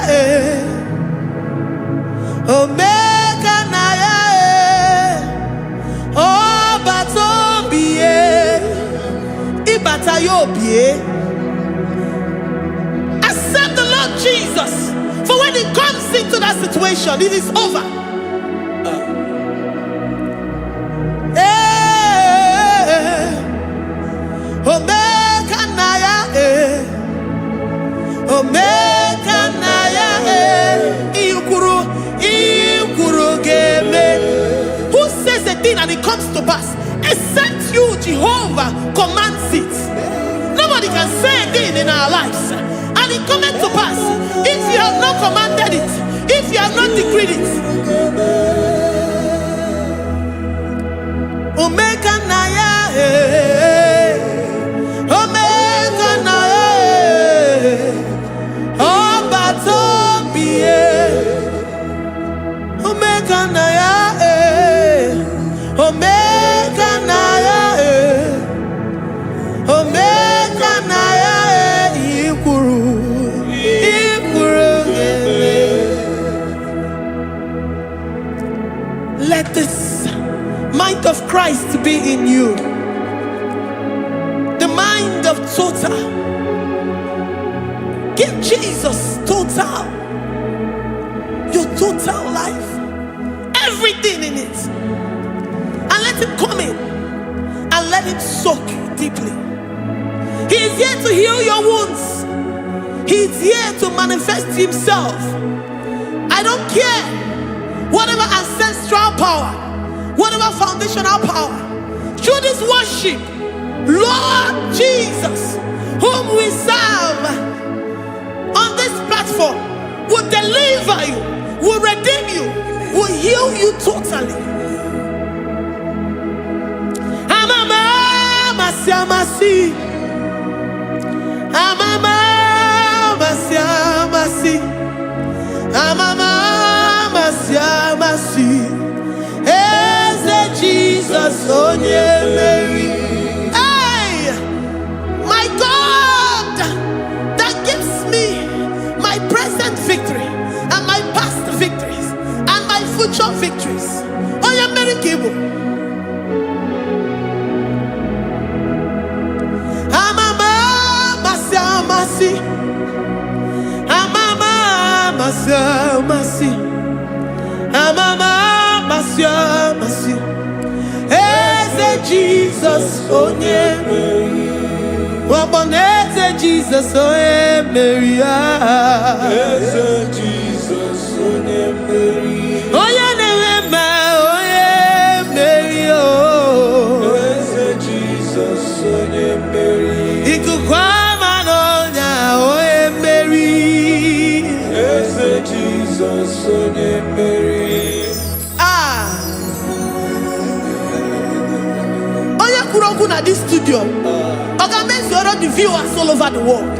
omeka naya, obatobie, ibatayobie. Accept the Lord Jesus, for when He comes into that situation, it is over. Omeka naya, omeka naya, iukuru ge. and it comes to pass. Except you, Jehovah, commands it. Nobody can say a thing in our lives and it cometh to pass. If you have not commanded it, if you have not decreed it. Omega Naya, Omega Naya, Omega Naya, Omega Naya, Omega Naya, Ikuru, let this mind of Christ be in you. The mind of total. Give Jesus total. Your total life. Everything in it. And let him come in. And let him soak deeply. He is here to heal your wounds. He is here to manifest himself. I don't care. Whatever ancestral power, whatever foundational power, through this worship, Lord Jesus, whom we serve on this platform, will deliver you, will redeem you, will heal you totally. Amama siamasi, amama siamasi, amama siamasi. Jesus, oh yeah, Mary. Hey, my God, that gives me my present victory and my past victories and my future victories. Oh yeah, Mary Igbo. Amama masi, amama masi, amama masi. Jesus, oh yeah, Mary. Waboneze Jesus, oh yeah, Mary. Jesus, oh yeah, Mary. Oh yeah, Mary. Oh, Jesus, oh yeah, Mary. Ikukwama no nya, oh yeah, Mary. Jesus, oh yeah, Mary. At this studio, organize the viewers all over the world.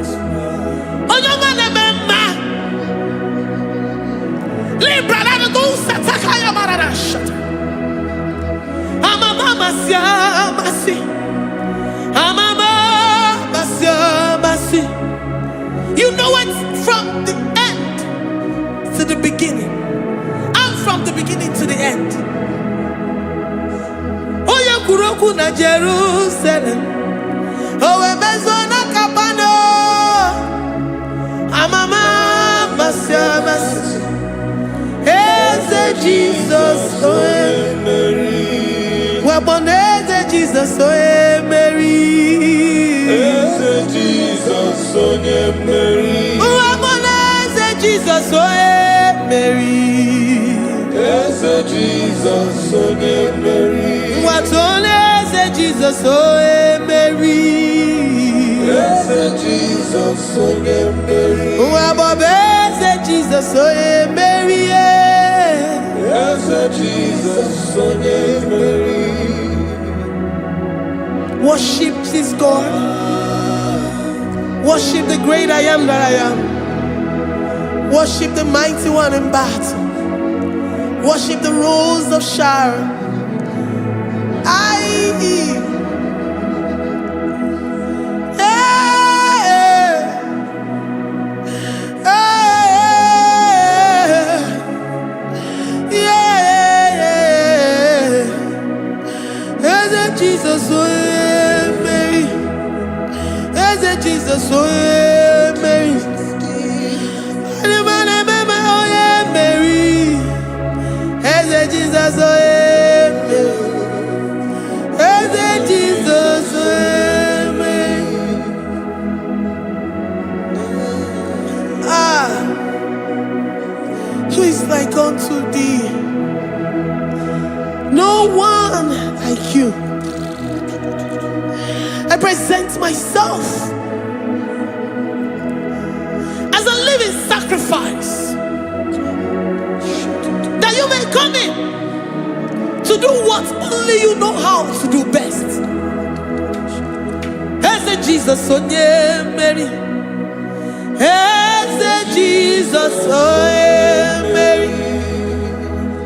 You know it from the end to the beginning, and from the beginning to the end. Kuroku na Jerusalem, oh emezona kapano, amama masiamas, eze Jesus, oh Mary, waboneze Jesus, oh Mary, eze Jesus, oh Mary, waboneze Jesus, oh Mary, eze Jesus, oh Mary. What only say Jesus, oh Mary. Yes, Jesus, oh Mary. What say Jesus, oh Mary. Yes, Jesus, oh Mary. Worship this God. Worship the great I am that I am. Worship the mighty one in battle. Worship the rose of Sharon. Jesus, oh Mary, Jesus, oh Mary, Mary, Jesus, oh Jesus, who is like unto thee? No no one like you. I present myself as a living sacrifice, that you may come in to do what only you know how to do best. Eze Jesus, oh yeah, Mary. Eze Jesus, oh yeah, Mary.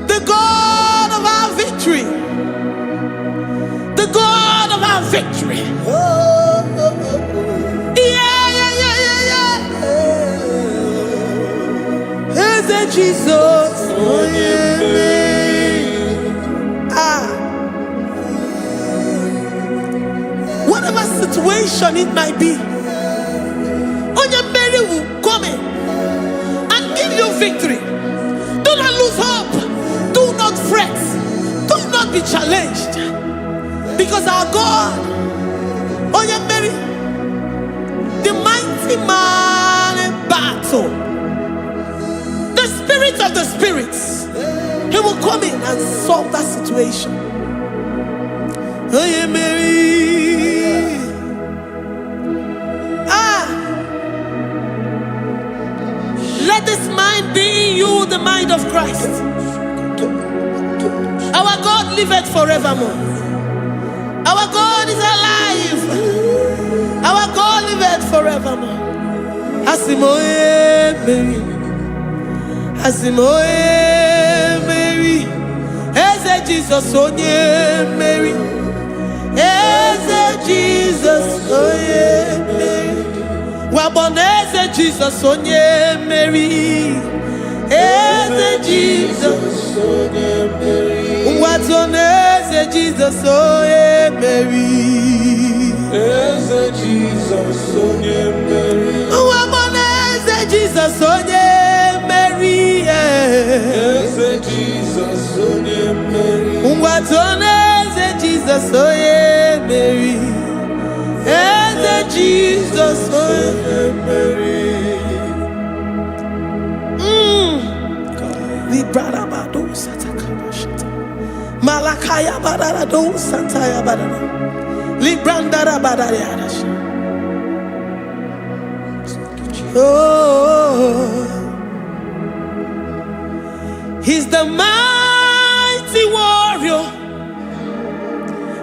The God of our victory. The God of our victory. Eze Jesus, oh yeah, Mary. Whatever situation it might be, Onya Mary will come in and give you victory. Do not lose hope. Do not fret. Do not be challenged. Because our God, Onya Mary, the mighty man in battle, the spirit of the spirits, he will come in and solve that situation. Onya Mary. Let this mind be in you, the mind of Christ. Our God liveth forevermore. Our God is alive. Our God liveth forevermore. Asimoye Mary. Asimoye Mary. Eze Jesus onye Mary. Eze Jesus onye Mary. Waboneze Jesus onye Mary. Eze Jesus onye Mary. Watoneze Jesus onye Mary. Eze Jesus onye Mary. Waboneze Jesus onye Mary. Eze Jesus onye Mary. Watoneze Jesus onye Mary. Eze Jesus onye Mary. Librada bado satakaba shata. Malakaya badara do sataya badara. Librandara badara yadash. Oh, he's the mighty warrior,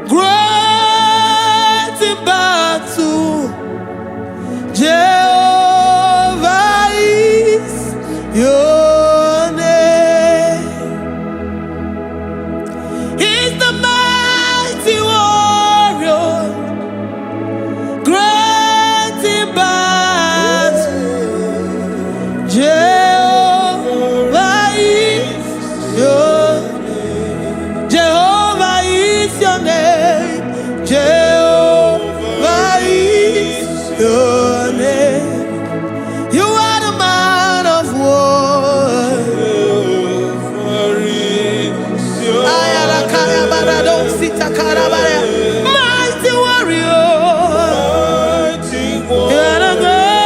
great in battle. Jehovah is your name. He's the mighty warrior, great in battle. Jehovah is your name. Jehovah is your name. Jehovah is your name. You are the man of war. Mighty warrior. You are the great.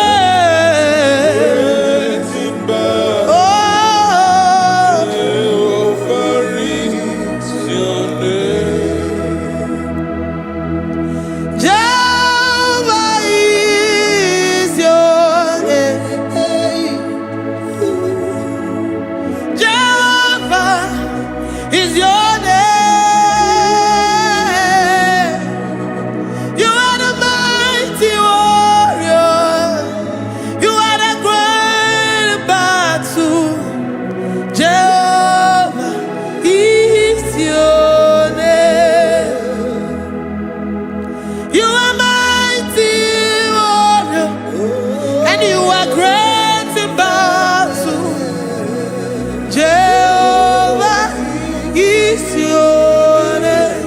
Oh, Jehovah is your name. Jehovah is your name. You are the mighty warrior. You are the great battle. Jehovah is your name. You are mighty warrior, and you are great in battle. Jehovah is your name.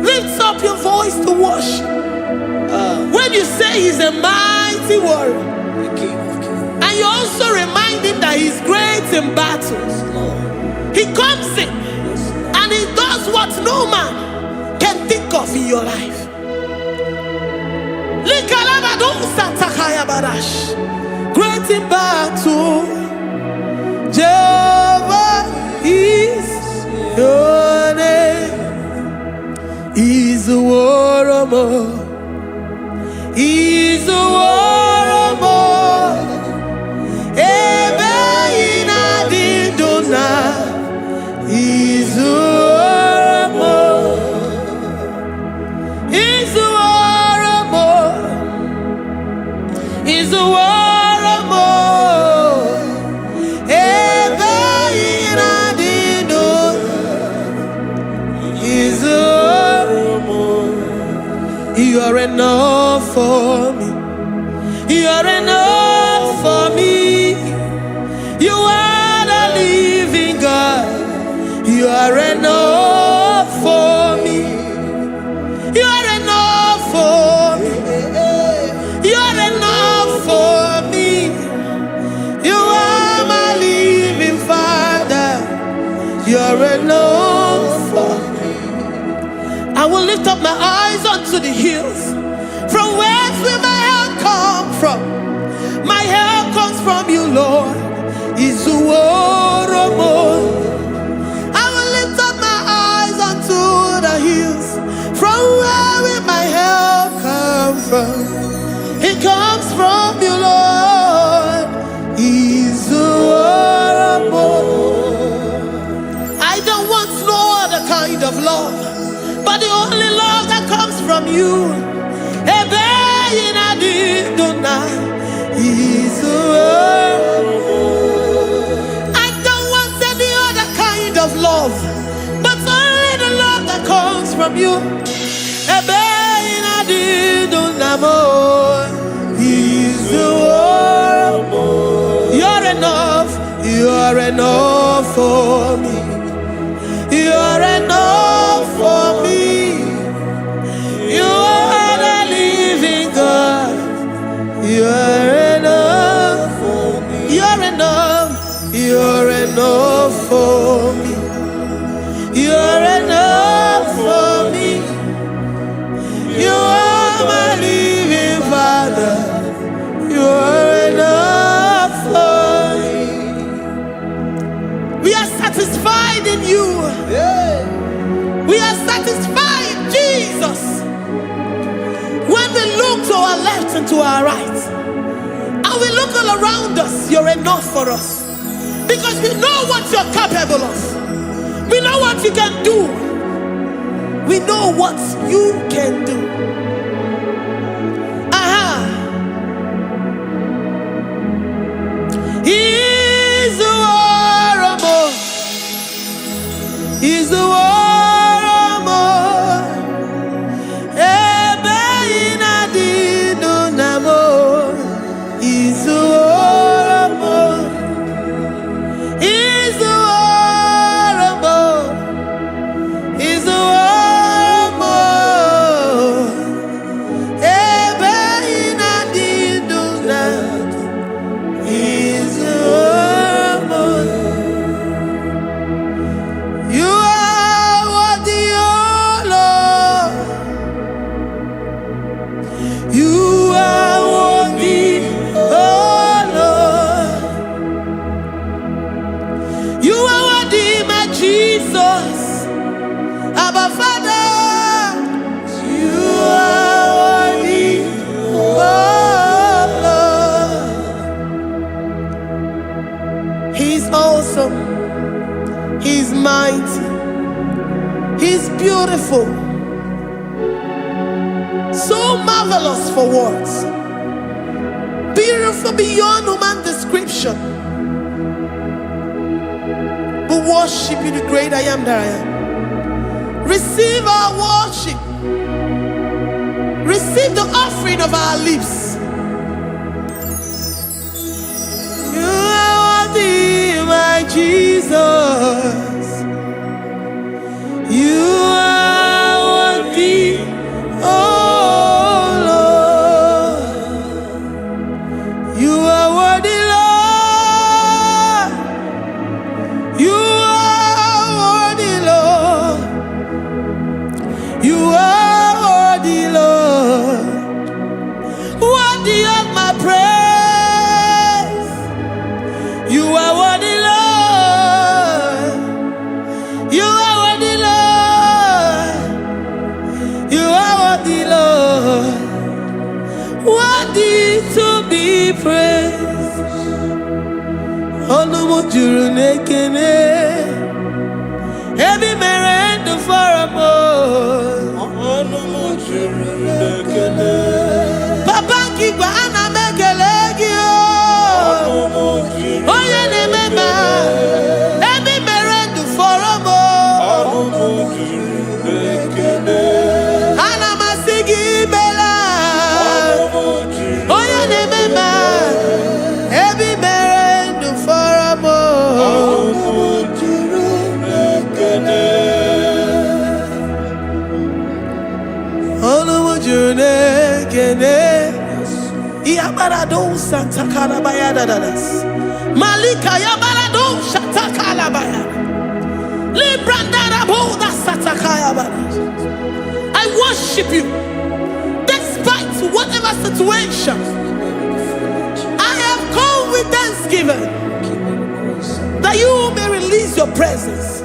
Lift up your voice to worship. When you say he's a mighty warrior, and you also remind him that he's great in battles, he comes in and he does what no man can think of in your life. Great in battle, Jehovah is You are enough for me. You are enough for me. You are the living God. You are enough for me. You are enough for me. You are enough for me. You are my living Father. You are enough for me. I will lift up my eyes unto the hills. From whence will my help come from? My help comes from you, Lord. Izuoromo. I will lift up my eyes unto the hills. From where will my help come from? It comes from you, Lord. Izuoromo. I don't want no other kind of love, but the only love that comes from you. I don't want any other kind of love, but only the love that comes from you. You're enough. You're enough for me. You're enough for me. You are the living God. You're enough for me. You're enough. You're enough for me. You're enough for me. You are my living Father. You're enough for me. We are satisfied in you. We are satisfied, Jesus. When we look to our left and to our right, and we look all around us, you're enough for us. Because we know what you're capable of. We know what you can do. We know what you can do. He's the war. He's the war. He's mighty. He's beautiful. So marvelous for words. Beautiful beyond human description. We worship you, the great I am that I am. Receive our worship. Receive the offering of our lips. You are worthy, my Jesus. You are worthy, oh Lord. You are worthy, Lord. You are worthy, Lord. You are worthy, Lord. Worthy of my praise. You are worthy, Lord. Ebi merendo for a Papa Kigwa ana mekelegi Oye ne mema Ebi merendo for a Ana masigi bela Oye ne mema Ebi merendo for a Yabarado Santa Calabaya dadas. Malika Yabarado Shata Calabaya. Librandara Boda Satakaya badas. I worship you despite whatever situation. I have come with thanksgiving that you may release your presence.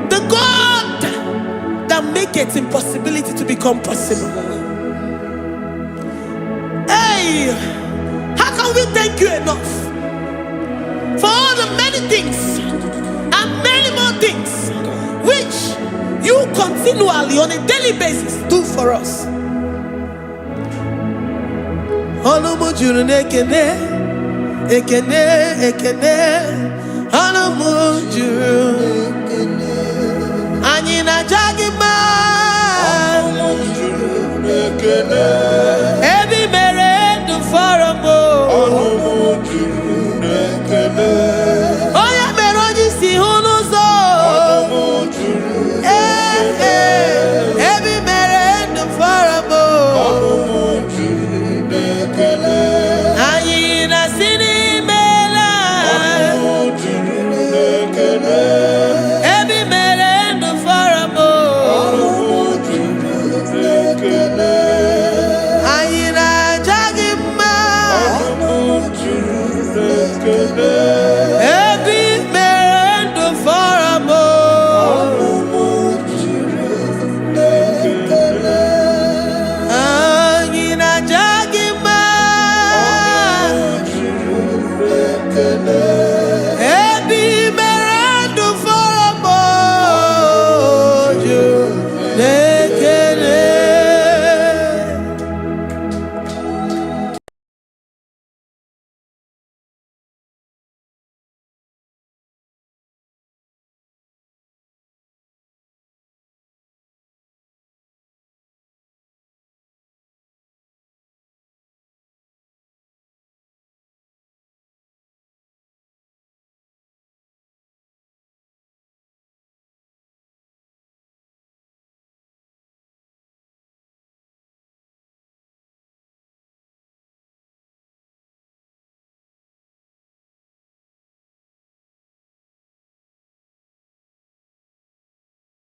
The God that makes impossibility to become possible. Hey, how can we thank you enough for all the many things and many more things which you continually on a daily basis do for us? Ekene, ekene, anamu